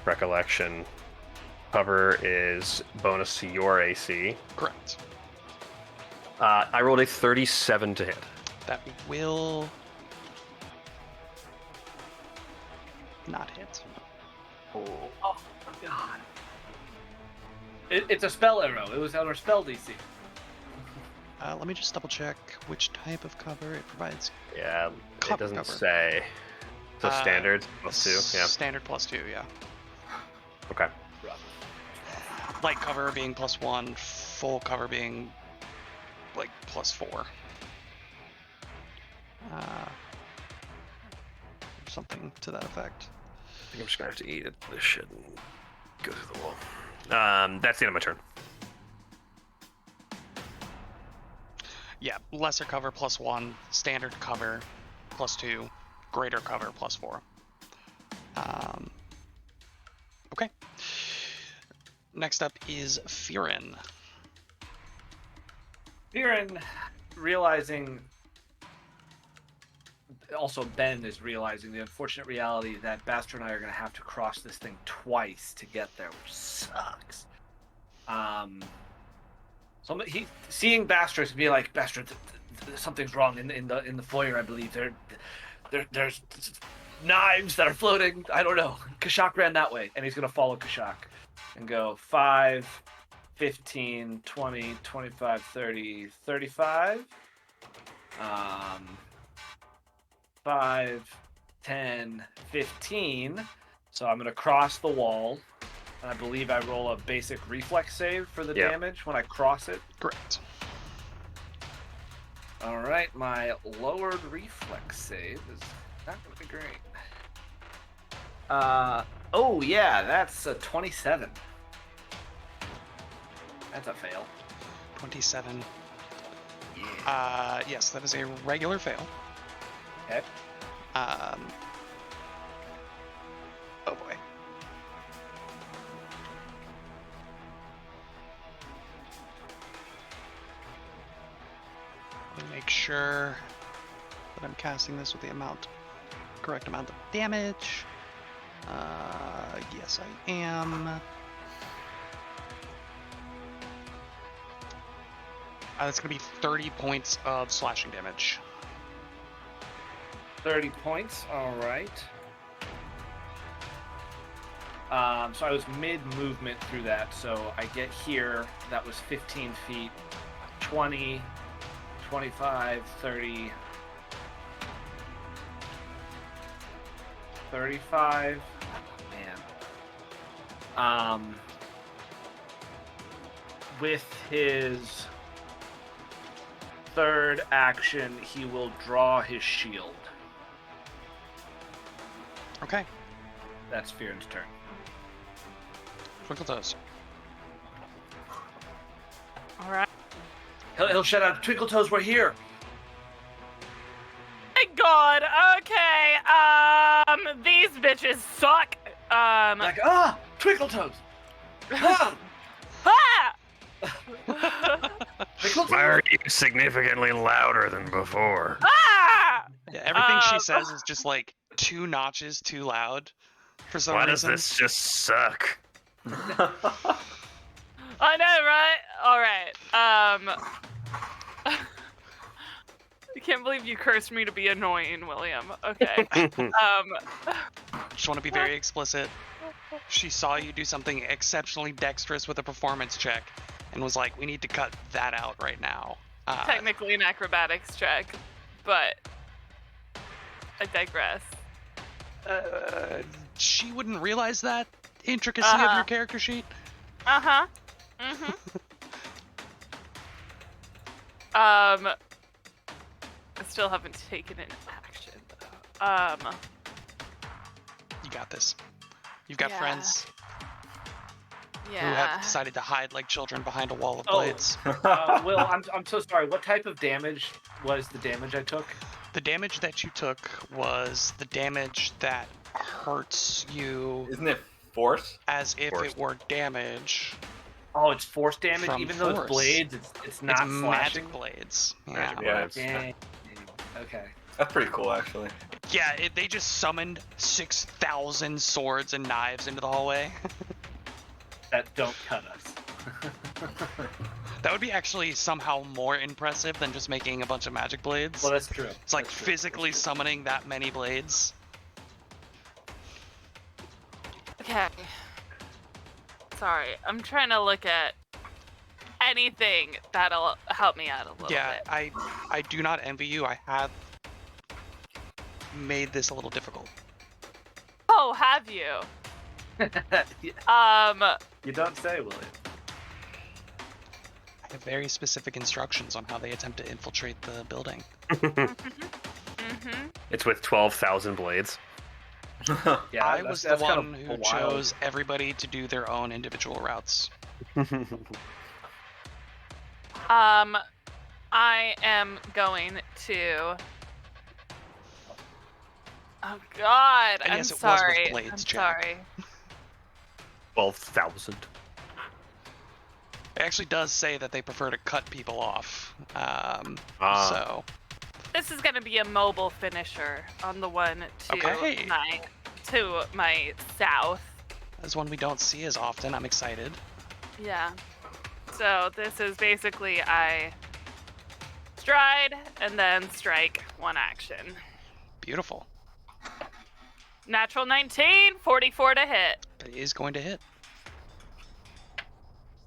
recollection, cover is bonus to your AC. Correct. I rolled a 37 to hit. That will not hit. Oh god. It's a spell arrow. It was on our spell DC. Let me just double check which type of cover it provides. Yeah, Cover it doesn't cover. say. So standard plus 2, yeah. Standard plus 2, yeah. Okay. Light cover being plus 1, full cover being like plus 4. Something to that effect. I think I'm just gonna have to eat this shit and go through the wall. That's the end of my turn. Yeah, lesser cover plus 1, standard cover plus 2, greater cover plus 4. Okay. Next up is Fearin. Viren, realizing, also Ben is realizing the unfortunate reality that Bastard and I are going to have to cross this thing twice to get there, which sucks. So he seeing Bastard be like, Bastard, something's wrong in the foyer. I believe there's knives that are floating. I don't know. Kashak ran that way, and he's going to follow Kashak and go 5, 15, 20, 25, 30, 35. 5, 10, 15. So I'm going to cross the wall. And I believe I roll a basic reflex save for the damage when I cross it. Correct. All right, my lowered reflex save is not going to be great. Oh yeah, that's a 27. That's a fail. 27. Yeah. Yes, that is a regular fail. Okay. Oh boy. Let me make sure that I'm casting this with the correct amount of damage. Yes, I am. That's going to be 30 points of slashing damage. 30 points. All right. So I was mid-movement through that. So I get here. That was 15 feet. 20, 25, 30, 35. Oh, man. With his third action, he will draw his shield. Okay. That's Fearon's turn. Twinkle Toes. All right. He'll shout out, Twinkle Toes, we're here! Thank God. Okay. These bitches suck. Like, Twinkle Toes! Ah! Twinkle Why are Toes! you significantly louder than before? Yeah, everything she says is just like 2 notches too loud for some Why does reason. this just suck? I know, right? All right. I can't believe you cursed me to be annoying, William. Okay. Just want to be very explicit. She saw you do something exceptionally dexterous with a performance check and was like, we need to cut that out right now. Technically an acrobatics check, but I digress. She wouldn't realize that intricacy of your character sheet. Uh-huh. Mm-hmm. I still haven't taken an action, though. You got this. You've got Yeah. friends who Yeah. have decided to hide like children behind a wall of blades. Will, I'm so sorry. What type of damage was the damage I took? The damage that you took was the damage that hurts you Isn't it force? as if Force. it were damage. Oh, it's force damage? From Even though force. it's blades, it's not It's slashing? magic blades. Magic Yeah. blades. Dang. Okay. That's pretty cool, actually. Yeah, they just summoned 6,000 swords and knives into the hallway. That don't cut us. That would be actually somehow more impressive than just making a bunch of magic blades. Well, that's true. It's like That's true. physically summoning that many blades. Okay. Sorry, I'm trying to look at anything that'll help me out a little Yeah, bit. I do not envy you. I have made this a little difficult. Oh, have you? You don't say, William. I have very specific instructions on how they attempt to infiltrate the building. It's with 12,000 blades. Yeah, I was the that's kind one of who wild. chose everybody to do their own individual routes. I am going to. Oh God, And I'm yes, it was with sorry. blades, I'm Jack. sorry. 12,000. It actually does say that they prefer to cut people off. So This is gonna be a mobile finisher on the one to Okay. my south. that's one we don't see as often. I'm excited. Yeah. So this is basically I stride and then strike, one action. Beautiful. Natural 19, 44 to hit. It is going to hit.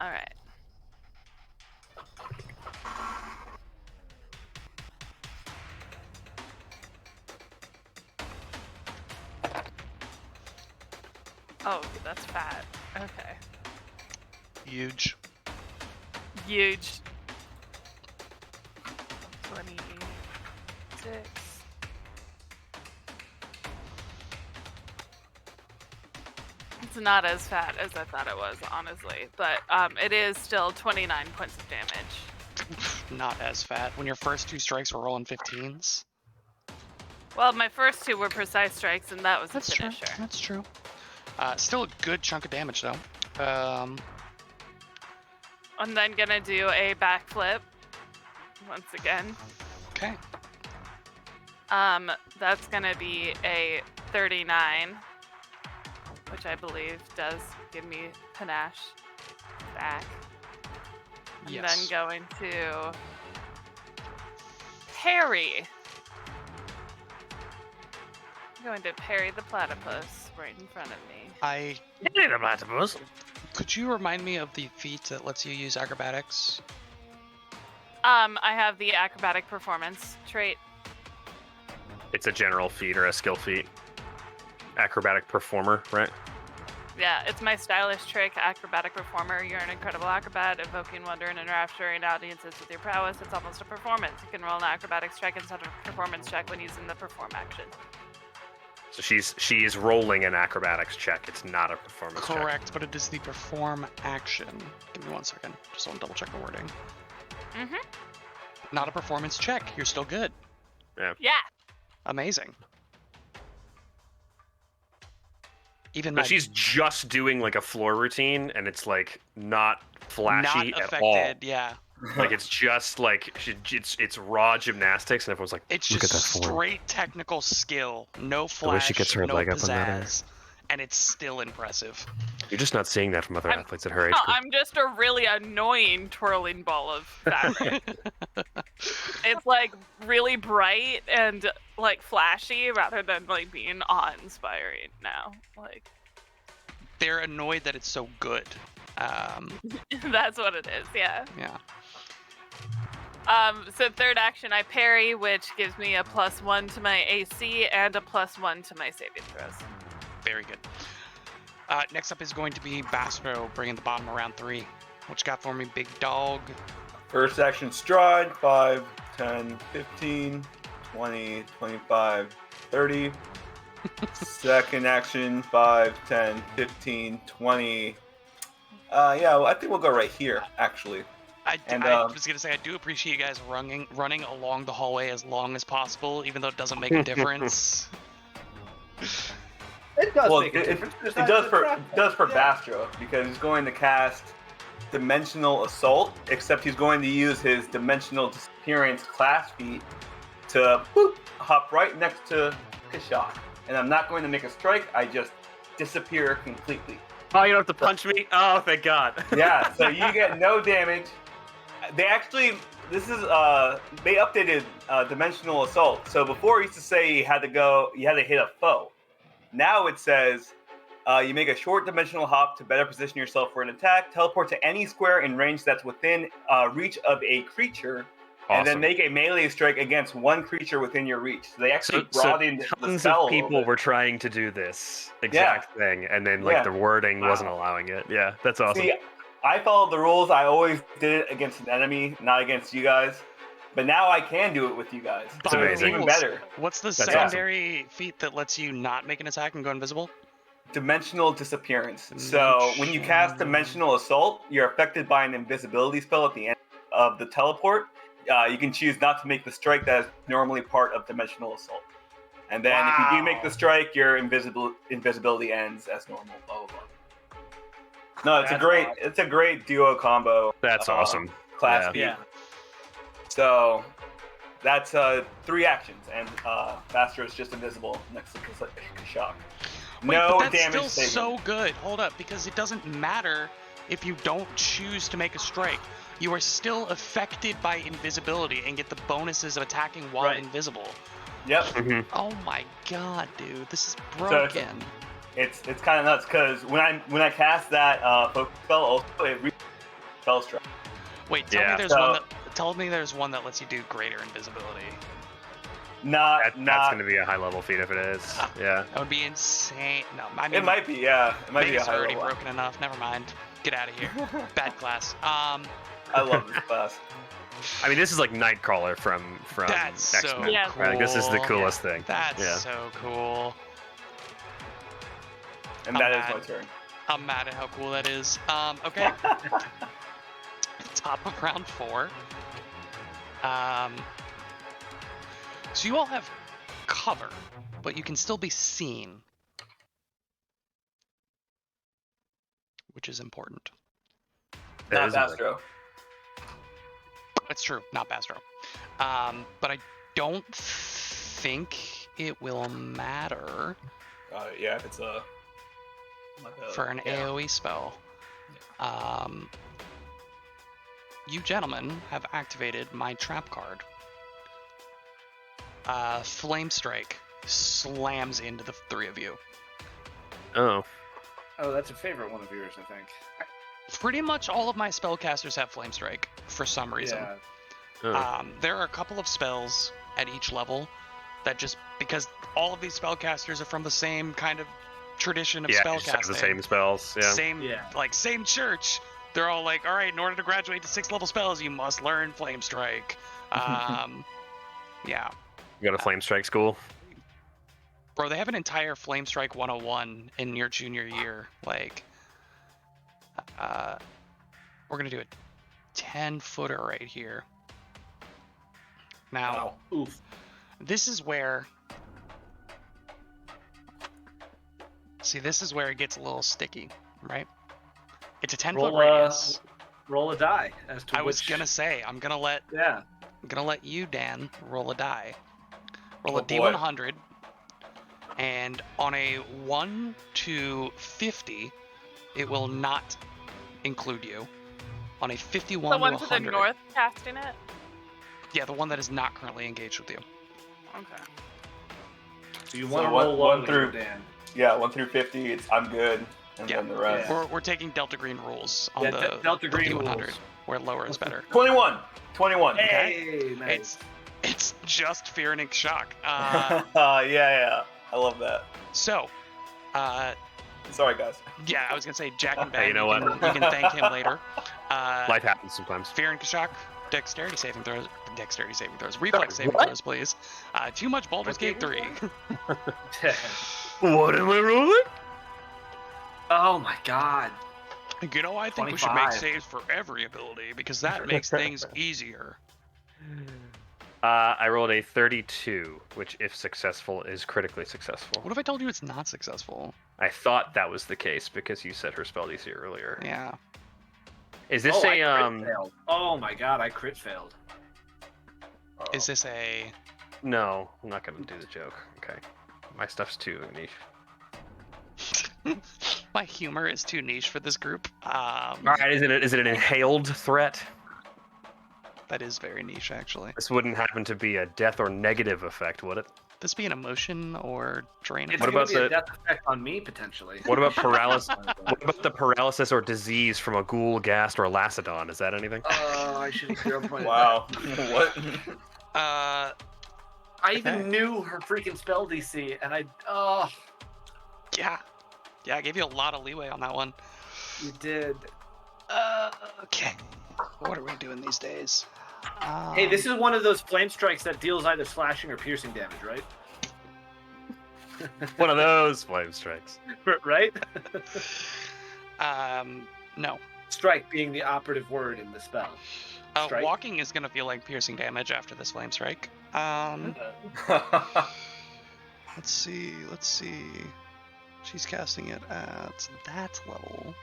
All right. Oh, that's fat. Okay. Huge. Huge. 26. It's not as fat as I thought it was, honestly, but it is still 29 points of damage. Not as fat. When your first two strikes were rolling 15s. Well, my first two were precise strikes, and that was a That's true. finisher. That's true. Still a good chunk of damage though. I'm then gonna do a backflip once again. Okay. That's gonna be a 39, which I believe does give me panache back. And Yes. then going to parry. I'm going to parry the platypus right in front of me. Could you remind me of the feat that lets you use acrobatics? I have the acrobatic performance trait. It's a general feat or a skill feat. Acrobatic performer, right? Yeah, it's my stylish trick, acrobatic performer. You're an incredible acrobat, evoking wonder and enrapturing audiences with your prowess. It's almost a performance. You can roll an acrobatics check instead of a performance check when using the perform action. So she is rolling an acrobatics check. It's not a performance check. Correct, but it is the perform action. Give me 1 second. Just want to double check the wording. Mm-hmm. Not a performance check. You're still good. Yeah. Amazing. Even But my she's just doing like a floor routine, and it's like not flashy not at affected. all. Yeah. Like it's just like it's raw gymnastics, and everyone's like, It's "Look just at that form." straight technical skill. No flash. The way she gets her no leg up on that air. pizzazz, and it's still impressive. You're just not seeing that from other I'm- athletes at her age No, group. I'm just a really annoying twirling ball of fabric. It's like really bright and like flashy rather than like being awe-inspiring now. Like They're annoyed that it's so good. that's what it is, yeah. Yeah. So third action, I parry, which gives me a +1 to my AC and a +1 to my saving throws. Very good. Next up is going to be Bastro, bringing the bottom of round 3. What you got for me, big dog? First action stride, 5, 10, 15, 20, 25, 30. Second action, 5, 10, 15, 20. Yeah, well, I think we'll go right here, actually. I And, was gonna say I do appreciate you guys running along the hallway as long as possible, even though it doesn't make a difference. It does Well, make a difference. it does for Bastro, because he's going to cast Dimensional Assault, except he's going to use his Dimensional Disappearance class feat to hop right next to Kashak. And I'm not going to make a strike, I just disappear completely. Oh, you don't have to punch me? Oh, thank God. Yeah, so you get no damage. They actually, they updated Dimensional Assault. So before it used to say you had to hit a foe. Now it says you make a short dimensional hop to better position yourself for an attack, teleport to any square in range that's within reach of a creature, and then Awesome. make a melee strike against one creature within your reach. So they actually So broadened the tons spell. of a little people bit. were trying to do this exact thing, and then like Yeah. the wording wasn't Wow. allowing it. Yeah, that's awesome. See, I followed the rules. I always did it against an enemy, not against you guys. But now I can do it with you guys. It's So amazing. even better. What's the That's secondary feat that lets you not make an attack and go invisible? Dimensional disappearance. So when you cast Dimensional Assault, you're affected by an invisibility spell at the end of the teleport. You can choose not to make the strike that is normally part of Dimensional Assault. And then if you do make the Wow. strike, your invisibility ends as normal. Blah blah blah. No, That's it's a great duo combo. That's awesome. Class Yeah. B. Yeah. So that's 3 actions, and Bastro is just invisible next to Kashak. Wait, No but that's damage still taken. so good. Hold up, because it doesn't matter if you don't choose to make a strike. You are still affected by invisibility and get the bonuses of attacking while Right. invisible. Yep. Mhm. Oh my god, dude, this is it's- broken. It's kind of nuts because when I cast that focus spell, also it spell strike. Wait, tell Yeah. me there's So- one that tell me there's one that lets you do greater invisibility. Not That's going to be a high level feat if it is. Yeah. That would be insane. No, I mean It might be, yeah. It might Vegas be a high already level. broken enough. Never mind. Get out of here. Bad class. I love this class. I mean, this is like Nightcrawler from That's so X-Men. Yeah. cool. Right, like, this is the coolest thing. That's Yeah. so cool. And I'm that is mad. my turn. I'm mad at how cool that is. Okay. Top of round 4. So you all have cover, but you can still be seen, which is important. That Not is important. Bastro. That's true, not Bastro. But I don't think it will matter Yeah, if it's a... for an AoE spell. You gentlemen have activated my trap card. Flame Strike slams into the 3 of you. Oh. Oh, that's a favorite one of yours, I think. Pretty much all of my spellcasters have Flame Strike for some reason. Yeah. Oh. There are a couple of spells at each level that just because all of these spellcasters are from the same kind of tradition of Yeah, spellcasting. just have the same spells. Yeah. Same church. They're all like, all right, in order to graduate to 6th level spells, you must learn Flame Strike. Yeah. You go to Flame Strike school. Bro, they have an entire Flame Strike 101 in your junior year. Like, we're gonna do a 10-footer right here. Now, Wow. Oof. this is where. See, this is where it gets a little sticky, right? It's a 10-foot radius. Roll a die as to I was which... gonna say, I'm gonna let you, Dan, roll a die. Roll a Oh, boy. D100, and on a 1 to 50, it will not include you. On a 51 The to one to the 100, north casting it? yeah, the one that is not currently engaged with you. Okay. So you So want to one- roll one low through- here, Dan. Yeah, 1 through 50, I'm good. And Yeah. then the rest. Yeah. We're taking Delta Green rules on Yeah, the Delta Green D100, rules. where lower is better. 21. 21. Hey, nice. It's just fear and shock. Yeah. I love that. So, Sorry, guys. yeah, I was gonna say Jack and Hey, Ben. you know you can thank him later. Life happens sometimes. Fear and Kashak, dexterity saving throws, reflex saving What? throws, please. Too much Baldur's Gate 3. What am I rolling? Oh my god. You know, I think we should make 25. saves for every ability because that makes things easier. I rolled a 32, which, if successful, is critically successful. What if I told you it's not successful? I thought that was the case because you said her spell DC earlier. Yeah. Is this I a crit failed. Oh my god, I crit failed. Is this a? No, I'm not gonna do the joke. Okay, my stuff's too niche. My humor is too niche for this group. All right, is it an inhaled threat? That is very niche, actually. This wouldn't happen to be a death or negative effect, would it? this be an emotion or drain? It's What going about to be a the- death effect on me potentially. What about paralysis? What about the paralysis or disease from a ghoul, ghast, or lacedon? Is that anything? Oh, I should have 0 point. Wow. What? I even Okay. knew her freaking spell DC, and Yeah. Yeah, I gave you a lot of leeway on that one. you did. Okay. What are we doing these days? Hey, this is one of those flame strikes that deals either slashing or piercing damage, right? One of those flame strikes. Right? No. Strike being the operative word in the spell. Strike? Walking is gonna feel like piercing damage after this flame strike. Let's see. She's casting it at that level,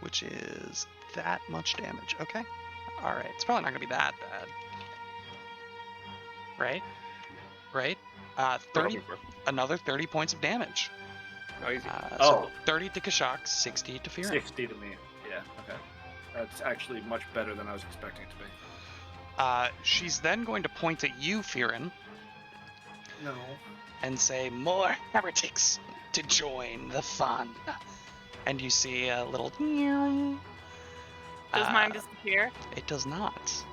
which is that much damage. Okay. All right. It's probably not gonna be that bad. Right? 30. Another 30 points of damage. Oh, easy. So 30 to Kashak, 60 to Fearin. 60 to me. Yeah, okay. That's actually much better than I was expecting it to be. She's then going to point at you, Fearin, No. and say, "More heretics to join the fun." And you see a little. Does mine disappear? It does not.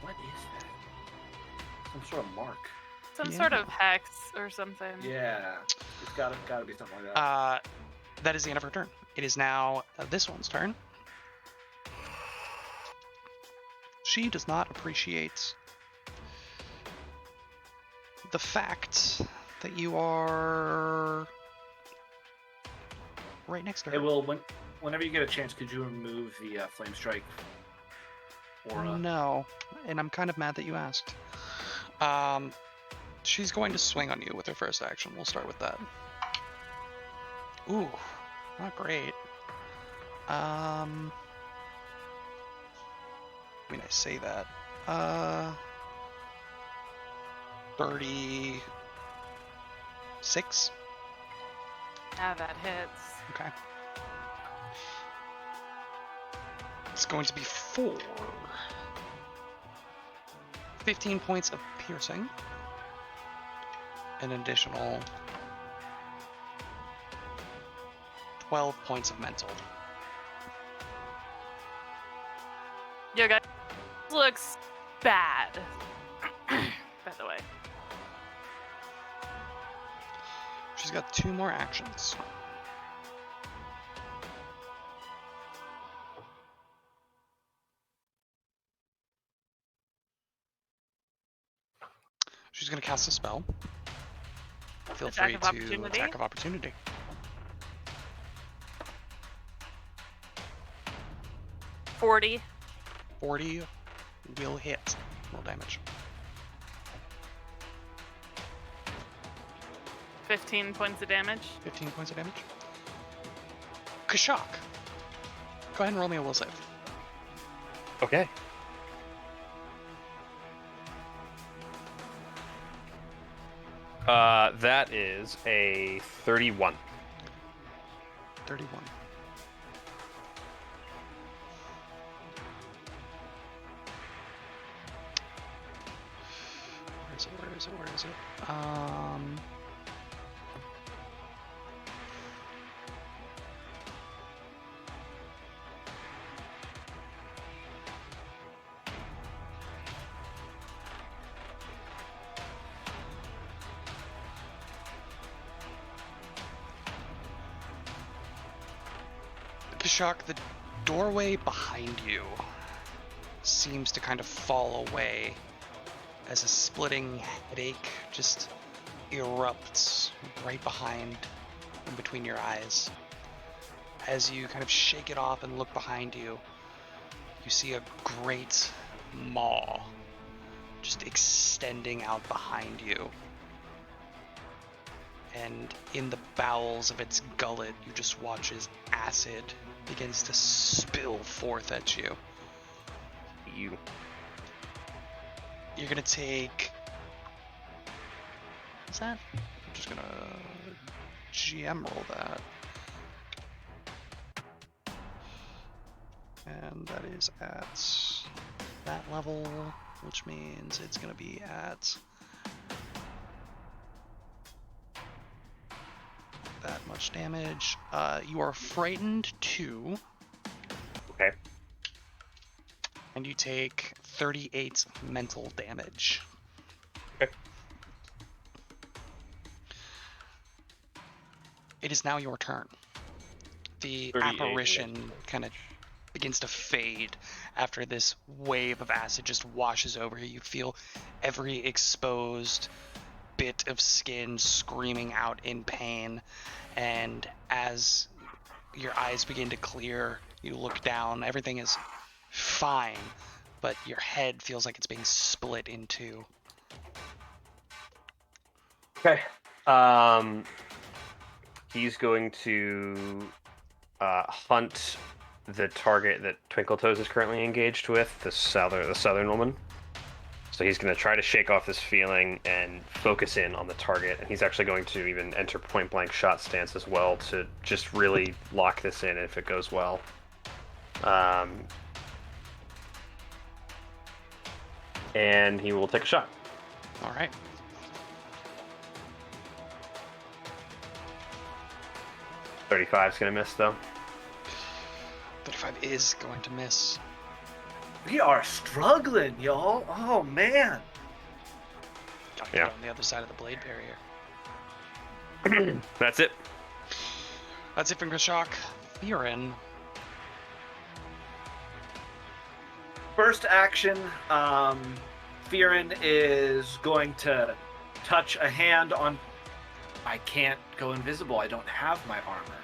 What is that? Some sort of mark. Some Yeah. sort of hex or something. Yeah. It's gotta be something like that. That is the end of her turn. It is now this one's turn. She does not appreciate the fact that you are right next to her. Hey, Will, whenever you get a chance, could you remove the flame strike aura? No, and I'm kind of mad that you asked. She's going to swing on you with her first action. We'll start with that. Ooh, not great. I mean, I say that. 36. Yeah, that hits. Okay. It's going to be 15 points of piercing. An additional 12 points of mental. Yo, guys, this looks bad. By the way. She's got 2 more actions. She's going to cast a spell. Feel Attack free of to opportunity? attack of opportunity. 40. 40 will hit. Roll damage. 15 points of damage. 15 points of damage. Kashak. Go ahead and roll me a will save. Okay. That is a 31. 31. Where is it? Kashak, the doorway behind you seems to kind of fall away as a splitting headache just erupts right behind in between your eyes. As you kind of shake it off and look behind you, you see a great maw just extending out behind you. And in the bowels of its gullet, you just watch as acid begins to spill forth at you. You. You're gonna take. What's that? I'm just gonna GM roll that. And that is at that level, which means it's gonna be at that much damage. You are frightened 2. Okay. And you take 38 mental damage. Okay. It is now your turn. The 38 apparition kind of begins to fade after this wave of acid just washes over you. You feel every exposed bit of skin screaming out in pain, and as your eyes begin to clear, you look down. Everything is fine, but your head feels like it's being split in two. Okay. He's going to hunt the target that Twinkle Toes is currently engaged with, the southern woman. So he's going to try to shake off this feeling and focus in on the target. And he's actually going to even enter point blank shot stance as well to just really lock this in if it goes well. And he will take a shot. All right. .35 is going to miss though. 35 is going to miss. We are struggling, y'all. Oh man. Gotta Yeah. get on the other side of the blade barrier. That's it. That's it for Grishak. Fearin. First action, Fearin is going to touch a hand on. I can't go invisible. I don't have my armor.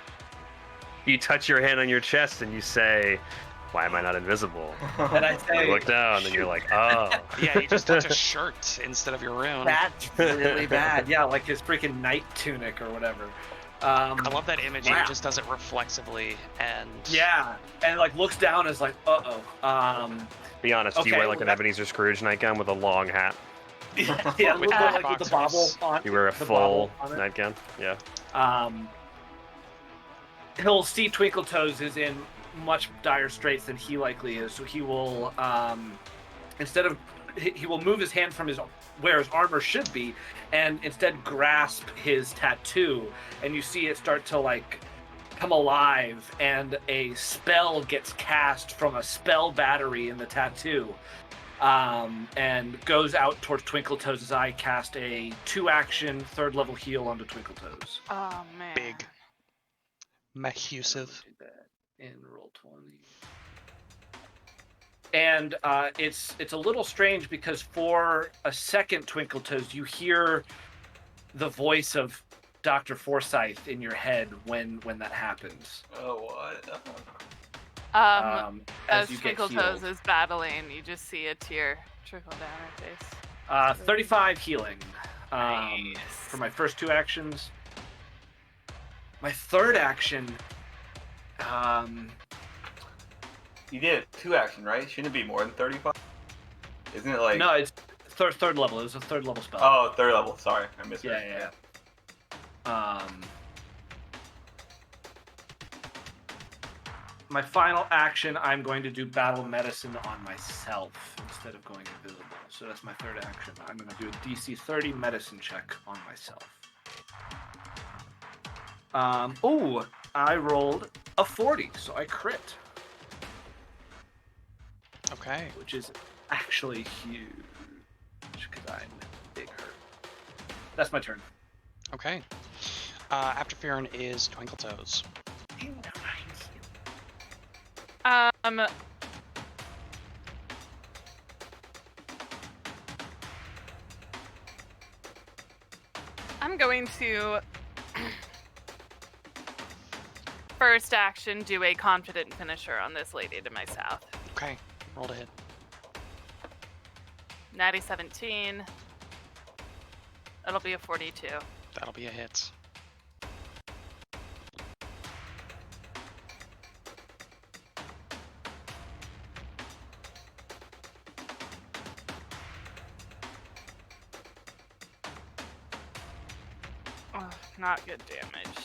You touch your hand on your chest and you say, "Why am I not invisible?" And I say, You look down and you're like, "Oh." Yeah, you just touch a shirt instead of your rune. that's really bad. Yeah, like his freaking night tunic or whatever. I love that image. Wow. He just does it reflexively, and Yeah, and like looks down and is like, uh-oh. Be honest, do you Okay, wear like well, an that- Ebenezer Scrooge nightgown with a long hat? Yeah, With look like with the bobble boxers. on. You wear a the full bobble on it. nightgown? Yeah. He'll see Twinkle Toes is in much dire straits than he likely is, so he will he will move his hand from where his armor should be, and instead grasp his tattoo, and you see it start to like come alive, and a spell gets cast from a spell battery in the tattoo, and goes out towards Twinkle Toes' eye. Cast a 2-action 3rd level heal onto Twinkle Toes. Oh man. big. Mahusive. Do that in roll 20. And it's a little strange because for a second, Twinkle Toes, you hear the voice of Dr. Forsyth in your head when that happens. Oh, what? As you get Twinkle Toes healed. is battling, you just see a tear trickle down her face. 35 healing Nice. for my first 2 actions. My 3rd action, You did 2 action, right? Shouldn't it be more than 35? Isn't it like? no, it's third level. It was a 3rd level spell. Oh, 3rd level. Sorry, I missed Yeah, it. yeah. My final action, I'm going to do battle medicine on myself instead of going invisible. So that's my 3rd action. I'm going to do a DC 30 medicine check on myself. I rolled a 40, so I crit, Okay. which is actually huge because I'm bigger. That's my turn. Okay. After Fearin is Twinkle Toes. I'm going to first action do a confident finisher on this lady to my south. Okay. Roll to hit. Natty 17. That'll be a 42. That'll be a hit. Oh, not good damage.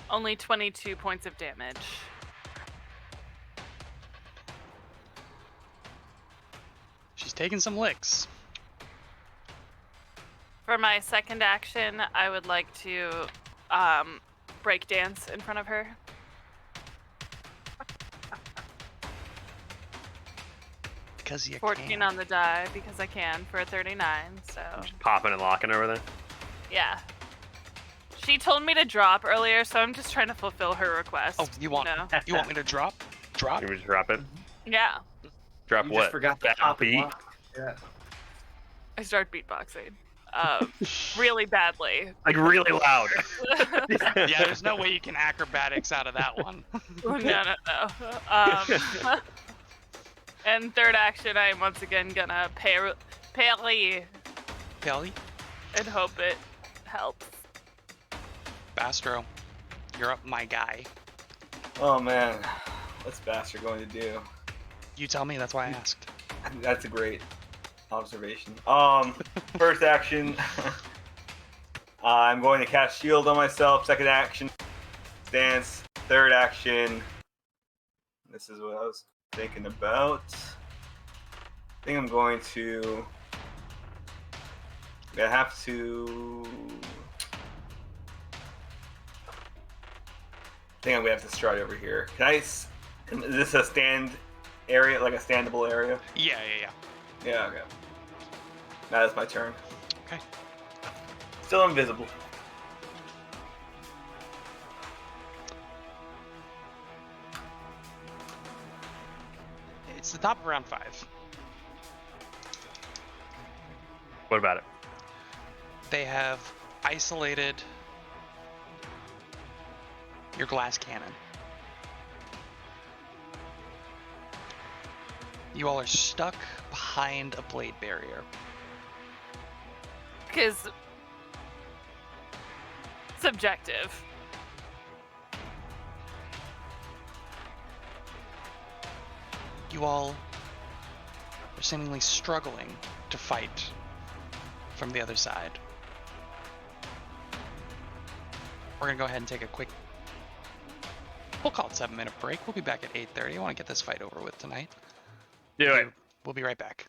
Only 22 points of damage. taking some licks. For my second action, I would like to break dance in front of her. Because you 14 can. on the die because I can for a 39. So Just popping and locking over there. yeah. She told me to drop earlier, so I'm just trying to fulfill her request. Oh, you want know? you want me to drop? Drop? You would just drop it. Yeah. Drop You what? just forgot the That pop and beat? lock. Yeah. I start beatboxing. Really badly. Like really loud. Yeah, there's no way you can acrobatics out of that one. No. And third action, I am once again gonna parry Kelly, and hope it helps. Bastro, you're up, my guy. Oh man, what's Bastard going to do? You tell me. That's why I asked. That's a great observation. First action, I'm going to cast shield on myself. Second action, stance. Third action, this is what I was thinking about. I think I'm going to. I'm gonna have to. I think I'm gonna have to stride over here. Is this a stand area, like a standable area? Yeah. Yeah, okay. That is my turn. Okay. Still invisible. It's the top of round 5. What about it? They have isolated your glass cannon. You all are stuck behind a blade barrier. Because subjective. You all are seemingly struggling to fight from the other side. We're gonna go ahead and take a quick, we'll call it 7-minute break. We'll be back at 8:30. I want to get this fight over with tonight. Do it. We'll be right back.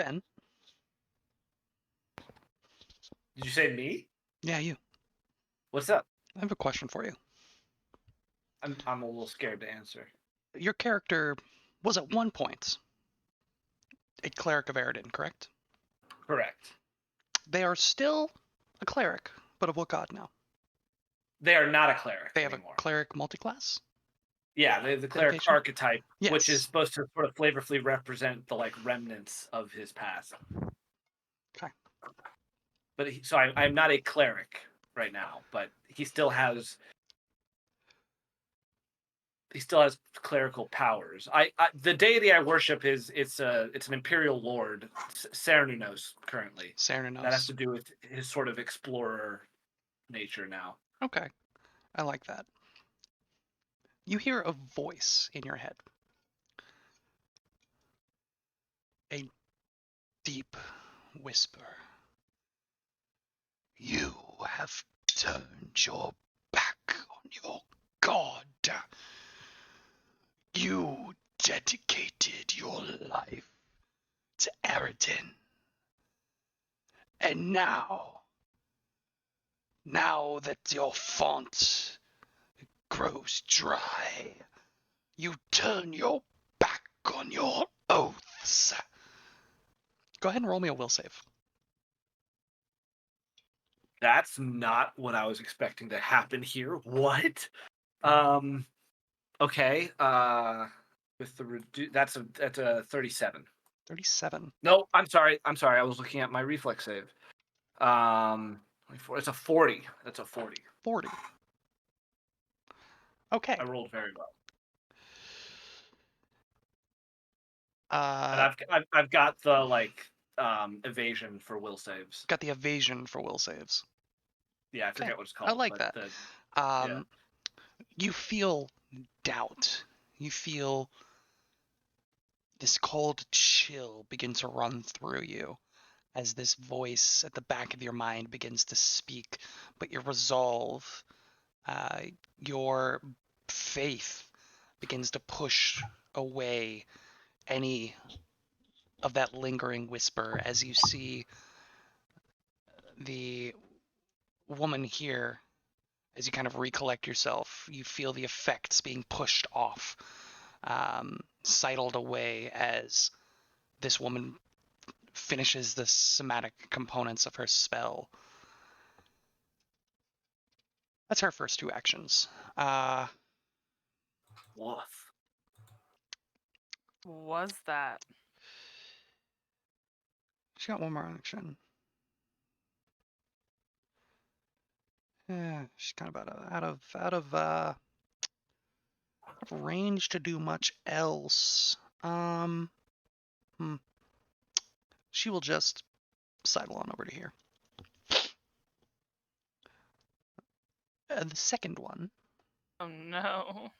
Ben. Did you say me? Yeah, you. What's up? I have a question for you. I'm a little scared to answer. Your character was at one point a cleric of Eredin, correct? Correct. They are still a cleric, but of what god now? They are not a cleric They have anymore. a cleric multiclass? Yeah, they have the cleric Dedication? archetype, which Yes. is supposed to sort of flavorfully represent the like remnants of his past. Okay. But so I'm not a cleric right now, but he still has clerical powers. The deity I worship it's an imperial lord, Cernunnos, currently. Cernunnos. That has to do with his sort of explorer nature now. Okay. I like that. You hear a voice in your head. A deep whisper. You have turned your back on your god. You dedicated your life to Eredin. And now that your font grows dry, you turn your back on your oaths. Go ahead and roll me a will save. That's not what I was expecting to happen here. What? Okay. With the that's a 37. 37. No, I'm sorry. I was looking at my reflex save. 24. It's a 40. That's a 40. 40. Okay. I rolled very well. And I've got the like evasion for will saves. Got the evasion for will saves. Yeah, I forget what it's called. I like but that. You feel doubt. You feel this cold chill begin to run through you as this voice at the back of your mind begins to speak, but your resolve, your faith begins to push away any of that lingering whisper as you see the woman here. As you kind of recollect yourself, you feel the effects being pushed off, sidled away as this woman finishes the somatic components of her spell. That's her first two actions. Woof. Was that? She got one more action. Yeah, she's kind of out of range to do much else. She will just sidle on over to here. The second one, Oh no.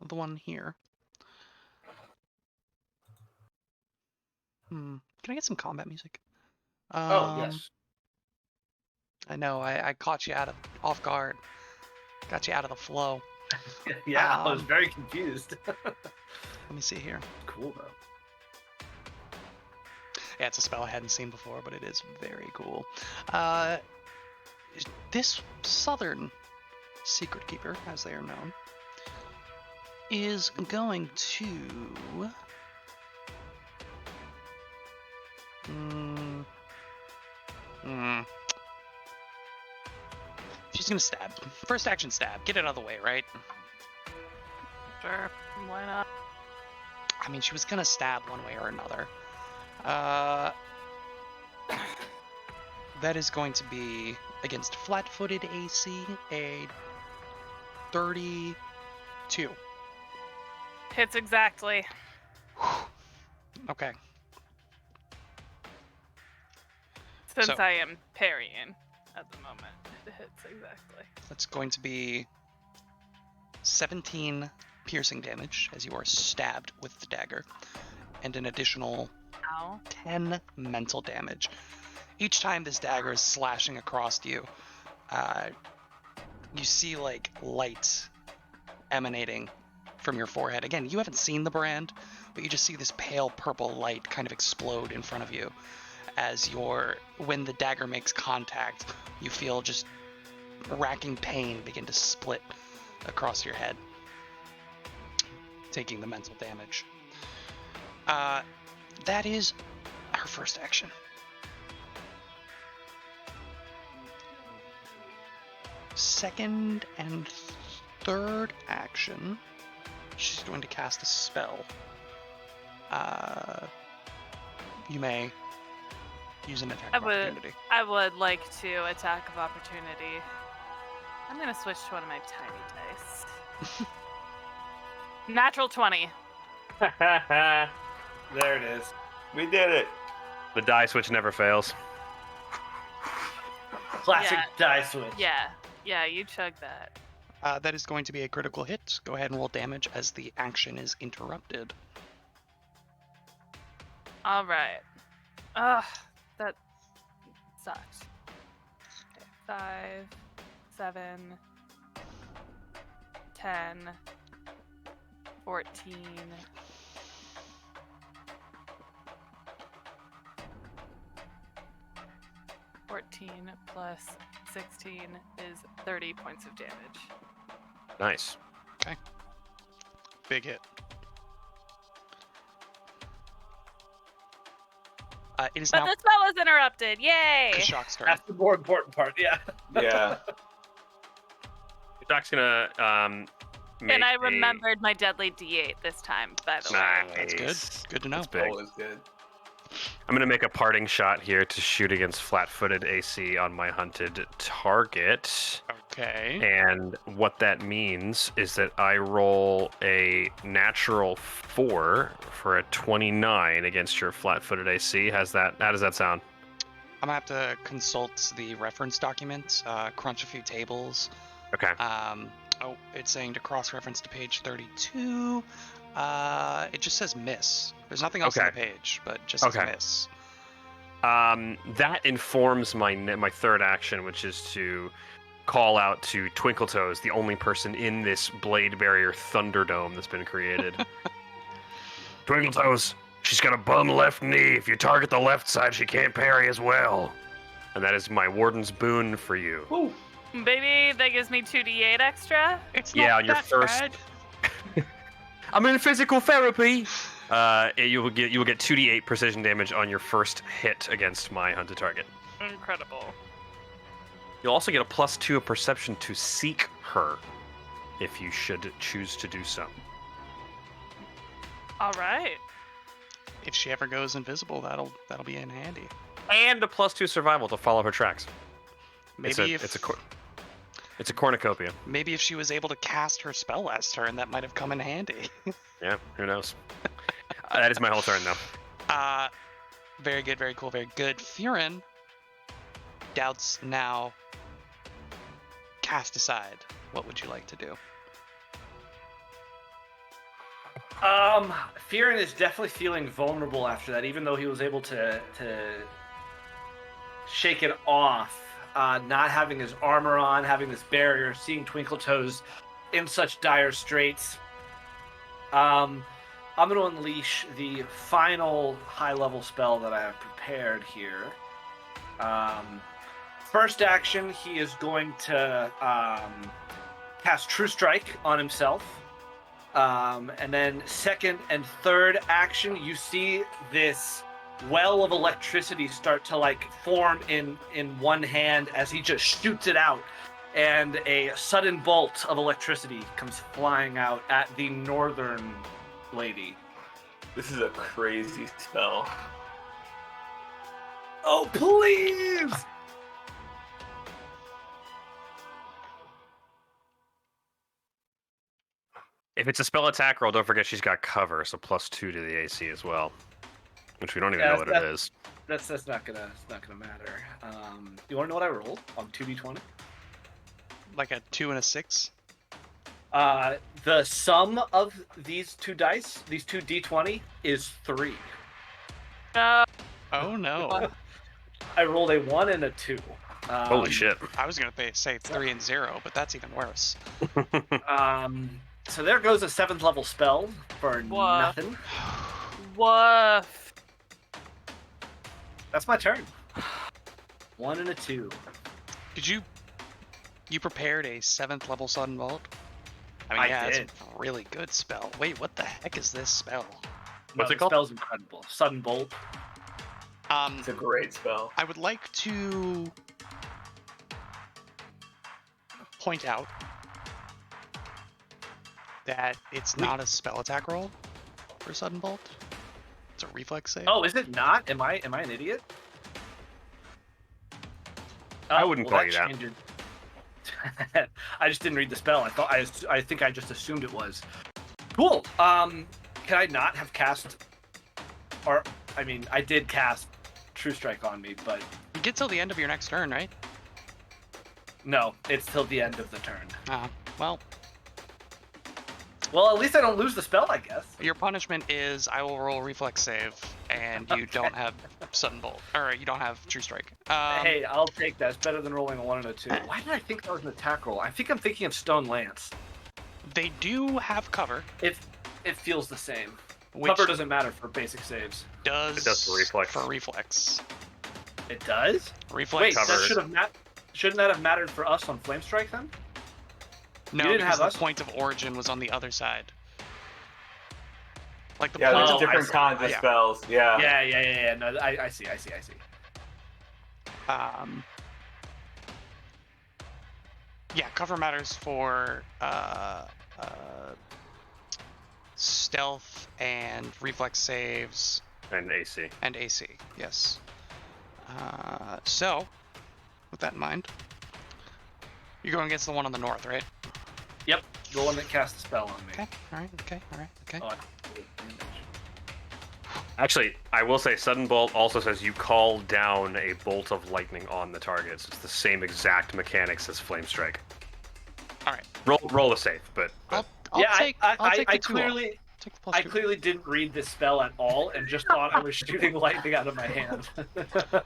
the one here. Can I get some combat music? Oh yes. I know, I caught you off guard. Got you out of the flow. Yeah, I was very confused. Let me see here. Cool though. Yeah, it's a spell I hadn't seen before, but it is very cool. This southern secret keeper, as they are known, is going to... She's gonna stab. First action stab. Get it out of the way, right? Sure. Why not? I mean, she was gonna stab one way or another. That is going to be against flat-footed AC, a 32. Hits exactly. Okay. Since So- I am parrying at the moment, it hits exactly. That's going to be 17 piercing damage as you are stabbed with the dagger, and an additional Ow. 10 mental damage. Each time this dagger is slashing across you, you see like light emanating from your forehead. Again, you haven't seen the brand, but you just see this pale purple light kind of explode in front of you as when the dagger makes contact, you feel just racking pain begin to split across your head, taking the mental damage. That is her first action. Second and third action, she's going to cast a spell. You may use an attack of opportunity. I would like to attack of opportunity. I'm gonna switch to one of my tiny dice. Natural 20. There it is. We did it. The die switch never fails. Classic Yeah. die switch. Yeah, you chug that. That is going to be a critical hit. Go ahead and roll damage as the action is interrupted. All right. Ugh, that sucks. Okay, 5, 7, 10, 14. 14 plus 16 is 30 points of damage. Nice. Big hit. It is But now the spell was interrupted. Yay! Kashak's turn. That's the more important part, yeah. Yeah. Doc's gonna make And I a- remembered my deadly D8 this time, by the way. Nice. That's good. Good to know. That's big. Always good. I'm gonna make a parting shot here to shoot against flat-footed AC on my hunted target. Okay. And what that means is that I roll a natural 4 for a 29 against your flat-footed AC. How does that sound? I'm gonna have to consult the reference document, crunch a few tables. Okay. It's saying to cross-reference to page 32. It just says miss. There's nothing else on the Okay. page, but it just says Okay. miss. That informs my third action, which is to call out to Twinkletoes, the only person in this Blade Barrier Thunderdome that's been created. Twinkletoes, she's got a bum left knee. If you target the left side, she can't parry as well. And that is my Warden's Boon for you. Ooh. Baby, that gives me 2d8 extra. It's Yeah, not on your that first- bad. I'm in physical therapy. You will get 2d8 precision damage on your first hit against my hunted target. Incredible. You'll also get a +2 of perception to seek her, if you should choose to do so. All right. If she ever goes invisible, that'll be in handy. And a +2 survival to follow her tracks. Maybe It's a cornucopia. maybe if she was able to cast her spell last turn, that might have come in handy. Yeah, who knows? That is my whole turn, though. Very good, very cool, very good. Furin, doubts now cast aside. What would you like to do? Fearin is definitely feeling vulnerable after that, even though he was able to shake it off. Not having his armor on, having this barrier, seeing Twinkletoes in such dire straits. I'm going to unleash the final high-level spell that I have prepared here. First action, he is going to cast True Strike on himself. And then second and third action, you see this well of electricity start to form in one hand as he just shoots it out, and a sudden bolt of electricity comes flying out at the northern lady. This is a crazy spell. Oh, please! If it's a spell attack roll, don't forget she's got cover, so +2 to the AC as well. Which we don't even know what it is. That's not gonna matter. You want to know what I rolled on 2d20? Like a 2 and a 6? The sum of these two dice, these two d20, is 3. Oh no. I rolled a 1 and a 2. Holy shit. I was gonna say 3 and 0, but that's even worse. So there goes a 7th level spell for Woof. nothing. Woof. That's my turn. 1 and a 2. Did you prepared a 7th level Sudden Bolt? I mean, I yeah, did. it's a really good spell. Wait, what the heck is this spell? What's No, it called? The spell's incredible. Sudden Bolt. It's a great spell. I would like to point out that it's not a spell attack roll for Sudden Bolt. It's a reflex save. Oh, is it not? Am I an idiot? I wouldn't call you that. changes- I just didn't read the spell. I think I just assumed it was. Cool. Can I not have cast? Or I mean, I did cast True Strike on me, but You get till the end of your next turn, right? no, it's till the end of the turn. Well, Well, at least I don't lose the spell, I guess. your punishment is I will roll reflex save, and you don't have Sudden Bolt, or you don't have True Strike. Hey, I'll take that. It's better than rolling a 1 and a 2. Why did I think that was an attack roll? I think I'm thinking of Stone Lance. They do have cover, It feels the same. which Cover doesn't matter for basic saves. does It does for reflex. For reflex. It does? Reflex. Wait, cover. that shouldn't that have mattered for us on Flame Strike then? No, you didn't because have the us? point of origin was on the other side. Like the Yeah, point there's Oh, of different I see. kinds of Yeah. spells. Yeah. Yeah. No, I see. Yeah, cover matters for stealth and reflex saves And AC. and AC. Yes. So, with that in mind, you're going against the one on the north, right? Yep, the one that cast the spell on me. Okay. All right. Okay. Oh, Actually, I will say Sudden Bolt also says you call down a bolt of lightning on the target. So it's the same exact mechanics as Flame Strike. All right. Roll a save, but I'll yeah, take. I'll take the 2 off. Take the plus I 2. clearly didn't read this spell at all and just thought I was shooting lightning out of my hand.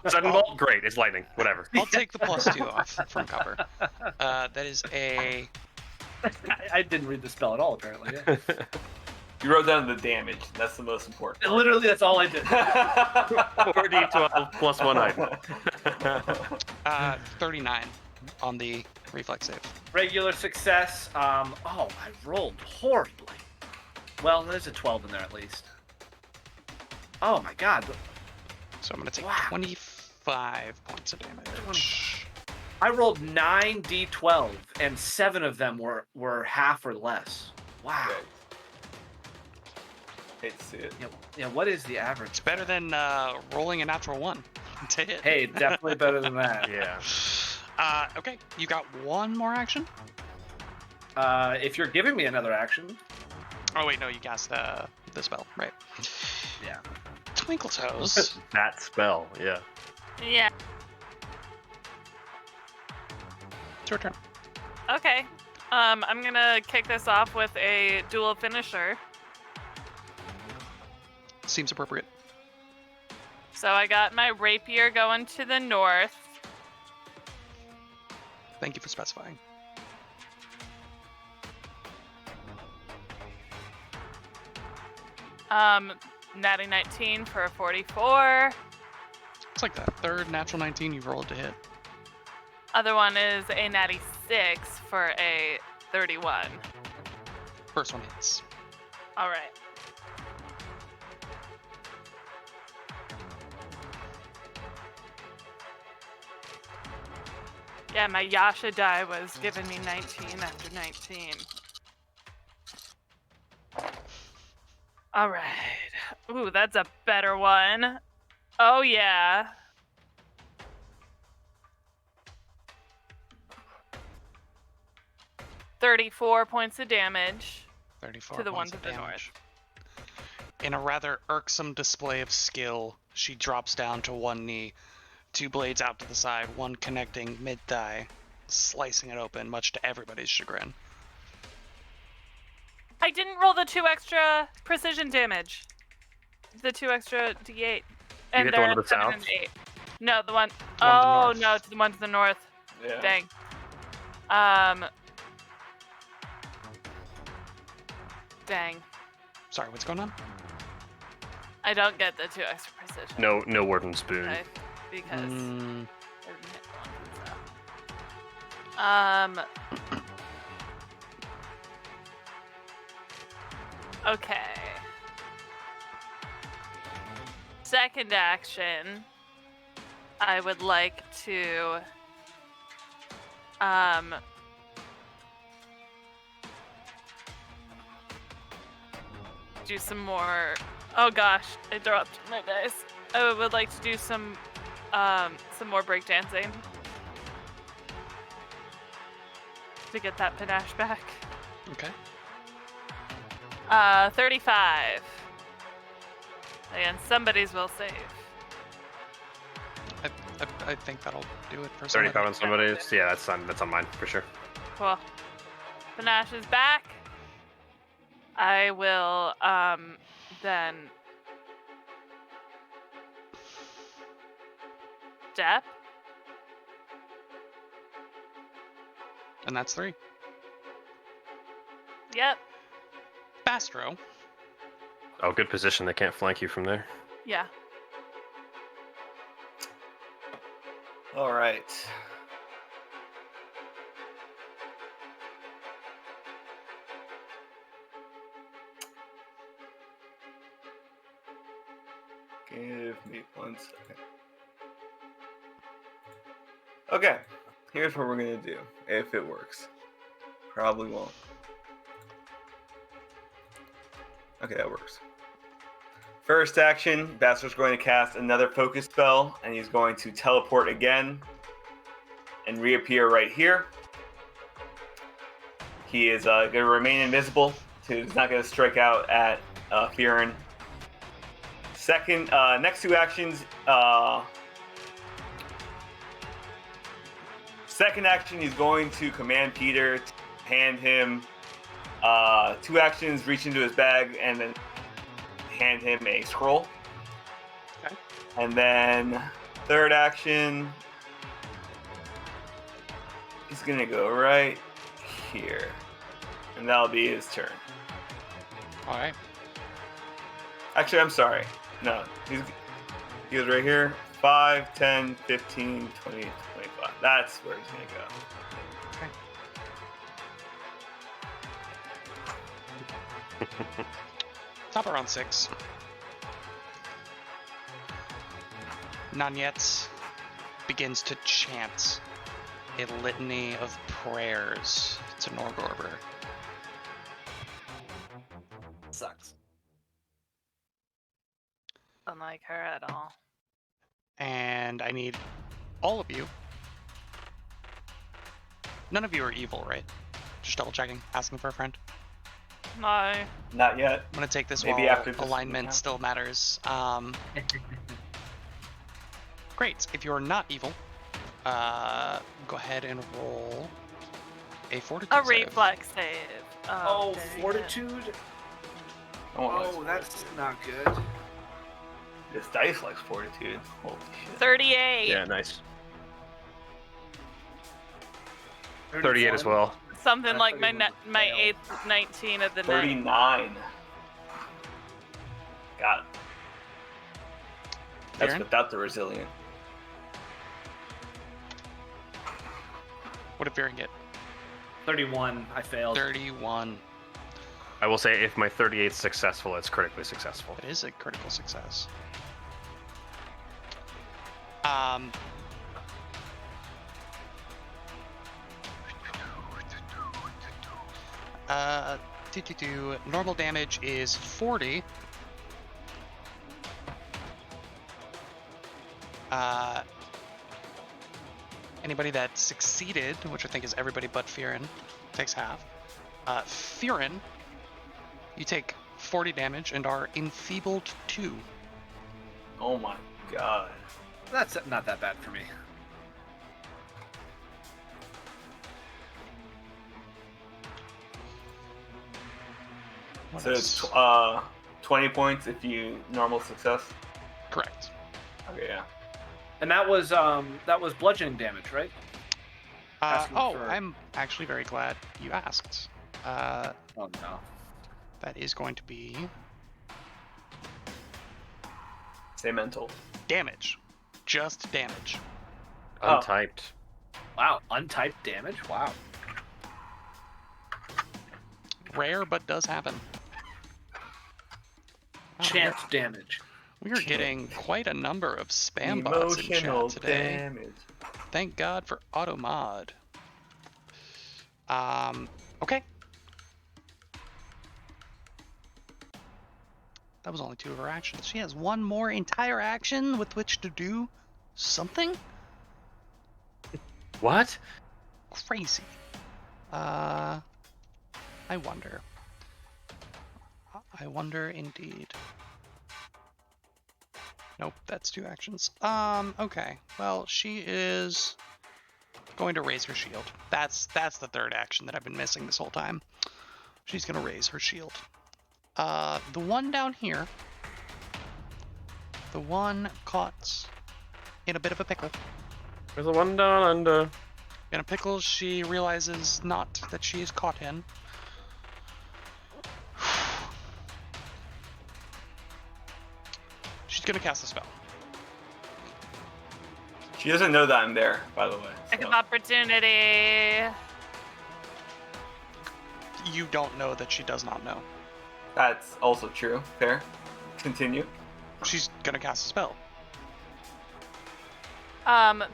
Sudden Bolt, great, it's lightning, whatever. I'll take the plus 2 off from cover. That is a. I didn't read the spell at all, apparently. Yeah. You wrote down the damage. That's the most important. part. Literally, that's all I did. 4d12 plus 1 item. 39 on the reflex save. Regular success. I rolled horribly. Well, there's a 12 in there at least. Oh my god. So I'm gonna take Wow. 25 points of damage. I rolled 9 d12 and 7 of them were half or less. Wow. Okay. Hate to see it. Yeah, what is the average? It's better than rolling a natural 1 to hit. Hey, definitely better than that. Yeah. Okay, you got one more action? If you're giving me another action, Oh wait, no, you cast the spell, right? yeah. Twinkle Toes. That spell, yeah. Yeah. It's your turn. Okay. I'm gonna kick this off with a dual finisher. Seems appropriate. So I got my rapier going to the north. Thank you for specifying. Natty 19 for a 44. It's like the third natural 19 you've rolled to hit. Other one is a natty 6 for a 31. First one hits. All right. Yeah, my Yasha die was giving me 19 after 19. All right. Ooh, that's a better one. Oh, yeah. $34 points of damage. 34 To the one points of to the damage. In a rather irksome display of skill, she drops down to one knee, two blades out to the side, one connecting mid-thigh, slicing it open, much to everybody's chagrin. I didn't roll the 2 extra precision damage. The 2 extra d8. And hit the one they're to the 7 south? and 8. No, the one. The one to the Oh, north. no, to the one to the north. Yeah. Dang. Dang. Sorry, what's going on? I don't get the 2 extra precision. No Warden's Boon. Okay, because Mm, I didn't hit one, so. Okay. Second action, I would like to do some more. Oh gosh, I dropped my dice. I would like to do some more breakdancing to get that panache back. okay. 35. Again, somebody's will save. I think that'll do it for 35 on somebody. somebody's. Yeah, that's on mine for sure. Cool. Panache is back. I will then step. And that's 3. Yep. Bastro. Oh, good position. They can't flank you from there. Yeah. All right. Give me 1 second. Okay, here's what we're gonna do, if it works. Probably won't. Okay, that works. First action, Bastard's going to cast another focus spell, and he's going to teleport again and reappear right here. He is going to remain invisible, so he's not going to strike out at Firen. Second, next 2 actions. Second action, he's going to command Peter to hand him 2 actions, reach into his bag, and then hand him a scroll. Okay. And then third action, he's going to go right here. And that'll be his turn. All right. Actually, I'm sorry. No, he goes right here. 5, 10, 15, 20, 25. That's where he's going to go. Top around 6. Nanyetz begins to chant a litany of prayers to Norgorber. Sucks. Don't like her at all. And I need all of you. None of you are evil, right? Just double checking, asking for a friend. No. Not yet. I'm gonna take this Maybe while after this alignment account. still matters. Great. If you're not evil, go ahead and roll a fortitude A save. reflex save. Oh, dang it. fortitude? Oh, That's not good. this dice likes fortitude. Holy shit. 38. Yeah, nice. 38 as well. Something I like thought my you were my fail. 8th 19 of the night. 39. Got it. That's Darren? without the resilient. What did Viren get? 31. I failed. 31. I will say if my 38 is successful, it's critically successful. It is a critical success. Normal damage is 40. Anybody that succeeded, which I think is everybody but Firen, takes half. Firen, you take 40 damage and are enfeebled 2. Oh my god. That's not that bad for me. What So it's else? 20 points if you normal success. Correct. Okay, yeah. And that was bludgeoning damage, right? Asking for- I'm actually very glad you asked. Oh no. That is going to be Say mental. damage. Just damage. Oh. Untyped. Wow, untyped damage. Wow. Rare, but does happen. Wow, Chance damage. we are getting quite a number of spam bots in Emotional chat today. damage. Thank God for Automod. Okay. That was only 2 of her actions. She has 1 more entire action with which to do something What? crazy. I wonder. I wonder indeed. Nope, that's 2 actions. Okay. Well, she is going to raise her shield. That's the 3rd action that I've been missing this whole time. She's gonna raise her shield. The one down here, the one caught in a bit of a pickle. There's the one down under. In a pickle she realizes not that she is caught in. She's gonna cast a spell. She doesn't know that I'm there, by the way. Pick so. of opportunity. You don't know that she does not know. That's also true. Fair. Continue. She's gonna cast a spell.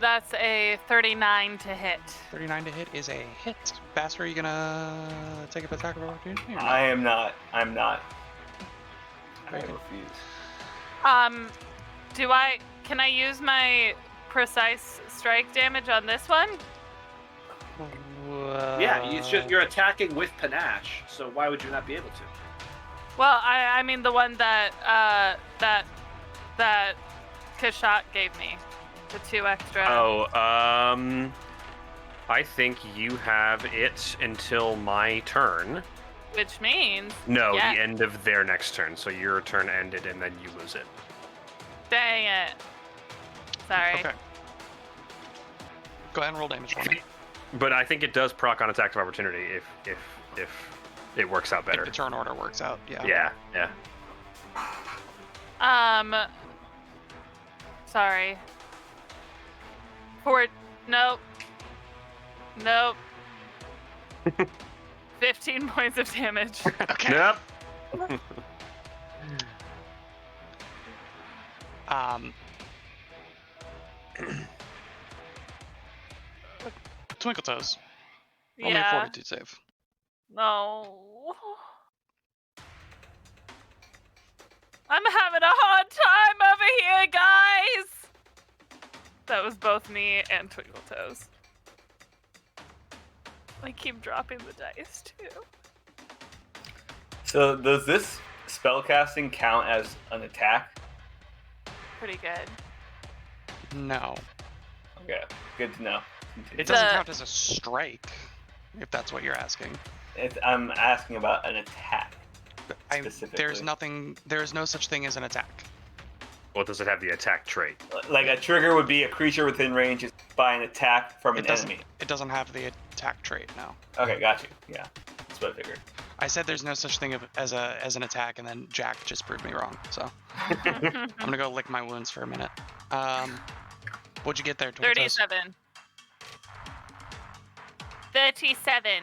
That's a 39 to hit. 39 to hit is a hit. Bastard, are you gonna take up attack of opportunity? Or not? I am not. I'm not. I Very good. refuse. Can I use my precise strike damage on this one? Yeah, you're attacking with panache, so why would you not be able to? Well, I mean the one that Kashat gave me. The 2 extra. Oh, I think you have it until my turn. Which means No, Yeah. the end of their next turn. So your turn ended and then you lose it. dang it. Sorry. Okay. Go ahead and roll damage for me. But I think it does proc on attack of opportunity if it works out better. If the turn order works out, yeah. Yeah. Sorry. Nope. 15 points of damage. Okay. Yep. Twinkle Toes. Roll me a Yeah. fortitude save. No. I'm having a hard time over here, guys. That was both me and Twinkle Toes. I keep dropping the dice too. So does this spellcasting count as an attack? Pretty good. No. Okay, good to know. Continue. It doesn't The- count as a strike, if that's what you're asking. I'm asking about an attack. There's Specifically. there's no such thing as an attack. Well, does it have the attack trait? Like a trigger would be a creature within range is by an attack from an enemy. It doesn't have the attack trait, no. Okay, got you. Yeah, that's what I figured. I said there's no such thing as an attack, and then Jack just proved me wrong. So I'm gonna go lick my wounds for a minute. What'd you get there, Twinkle Toes? 37. 37.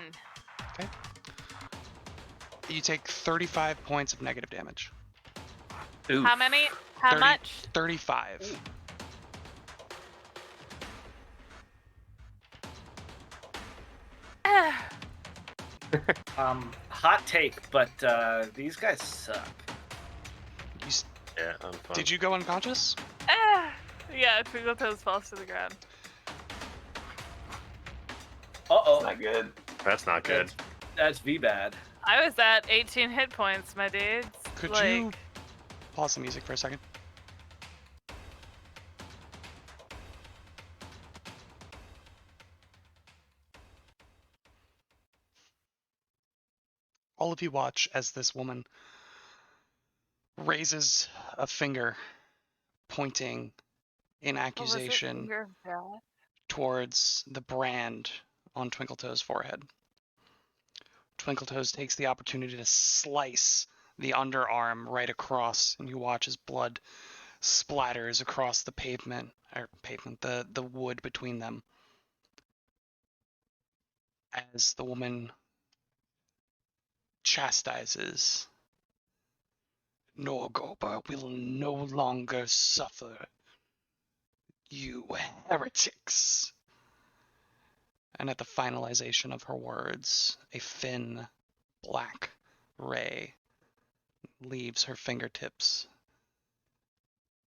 You take 35 points of negative damage. Oof. How many? How 30 much? 35. Hot take, but these guys suck. You, s- Yeah, I'm fine. did you go unconscious? Yeah, Twinkle Toes falls to the ground. Uh-oh. Not good. That's not good. That's V-bad. I was at 18 hit points, my dudes. Could like, you pause the music for a second? All of you watch as this woman raises a finger pointing in what was it? accusation Finger of death? towards the brand on Twinkletoes' forehead. Twinkletoes takes the opportunity to slice the underarm right across, and you watch as blood splatters across the the wood between them. As the woman chastises, Norgober will no longer suffer, you heretics. And at the finalization of her words, a thin, black ray leaves her fingertips,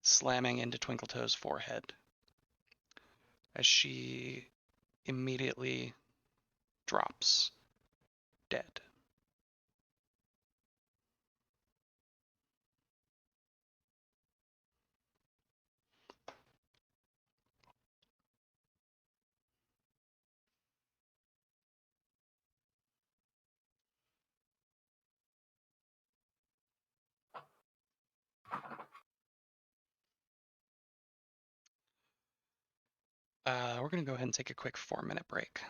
slamming into Twinkletoes' forehead, as she immediately drops dead. We're going to go ahead and take a quick 4-minute break.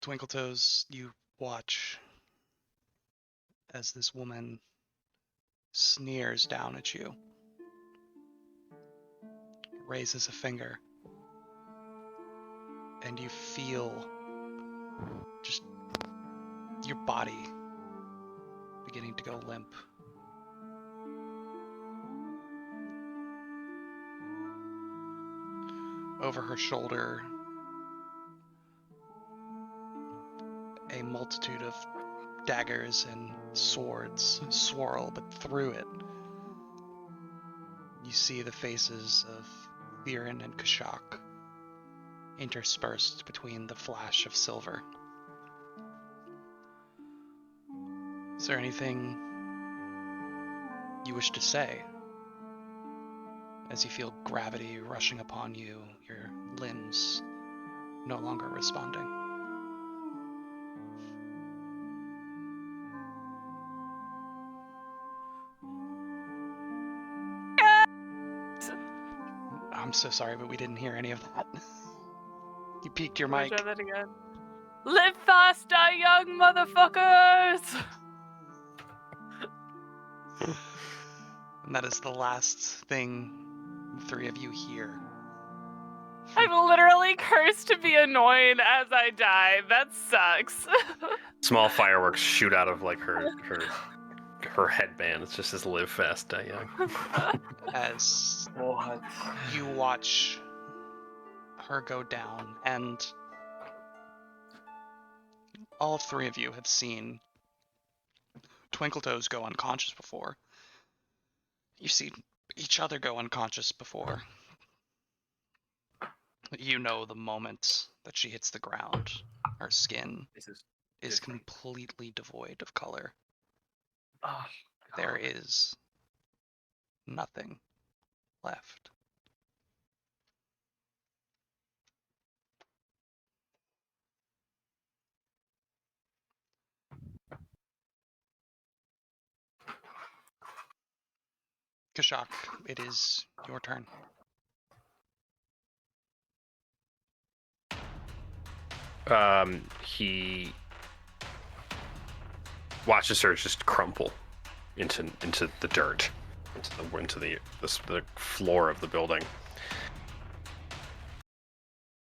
Twinkletoes, you watch as this woman sneers down at you, raises a finger, and you feel just your body beginning to go limp. Over her shoulder, a multitude of daggers and swords swirl, but through it, you see the faces of Viren and Kashak interspersed between the flash of silver. Is there anything you wish to say as you feel gravity rushing upon you, your limbs no longer responding? I'm so sorry, but we didn't hear any of that. You peeked your mic. Try that again. Live faster, young motherfuckers! And that is the last thing the three of you hear. I'm literally cursed to be annoying as I die. That sucks. Small fireworks shoot out of like her headband. It's just this live fast, die young. As What? you watch her go down, and all three of you have seen Twinkletoes go unconscious before. You've seen each other go unconscious before. You know the moment that she hits the ground, her skin This is is different. completely devoid of color. oh, There God. is nothing left. Kashak, it is your turn. He watches her just crumple into the dirt, into the floor of the building,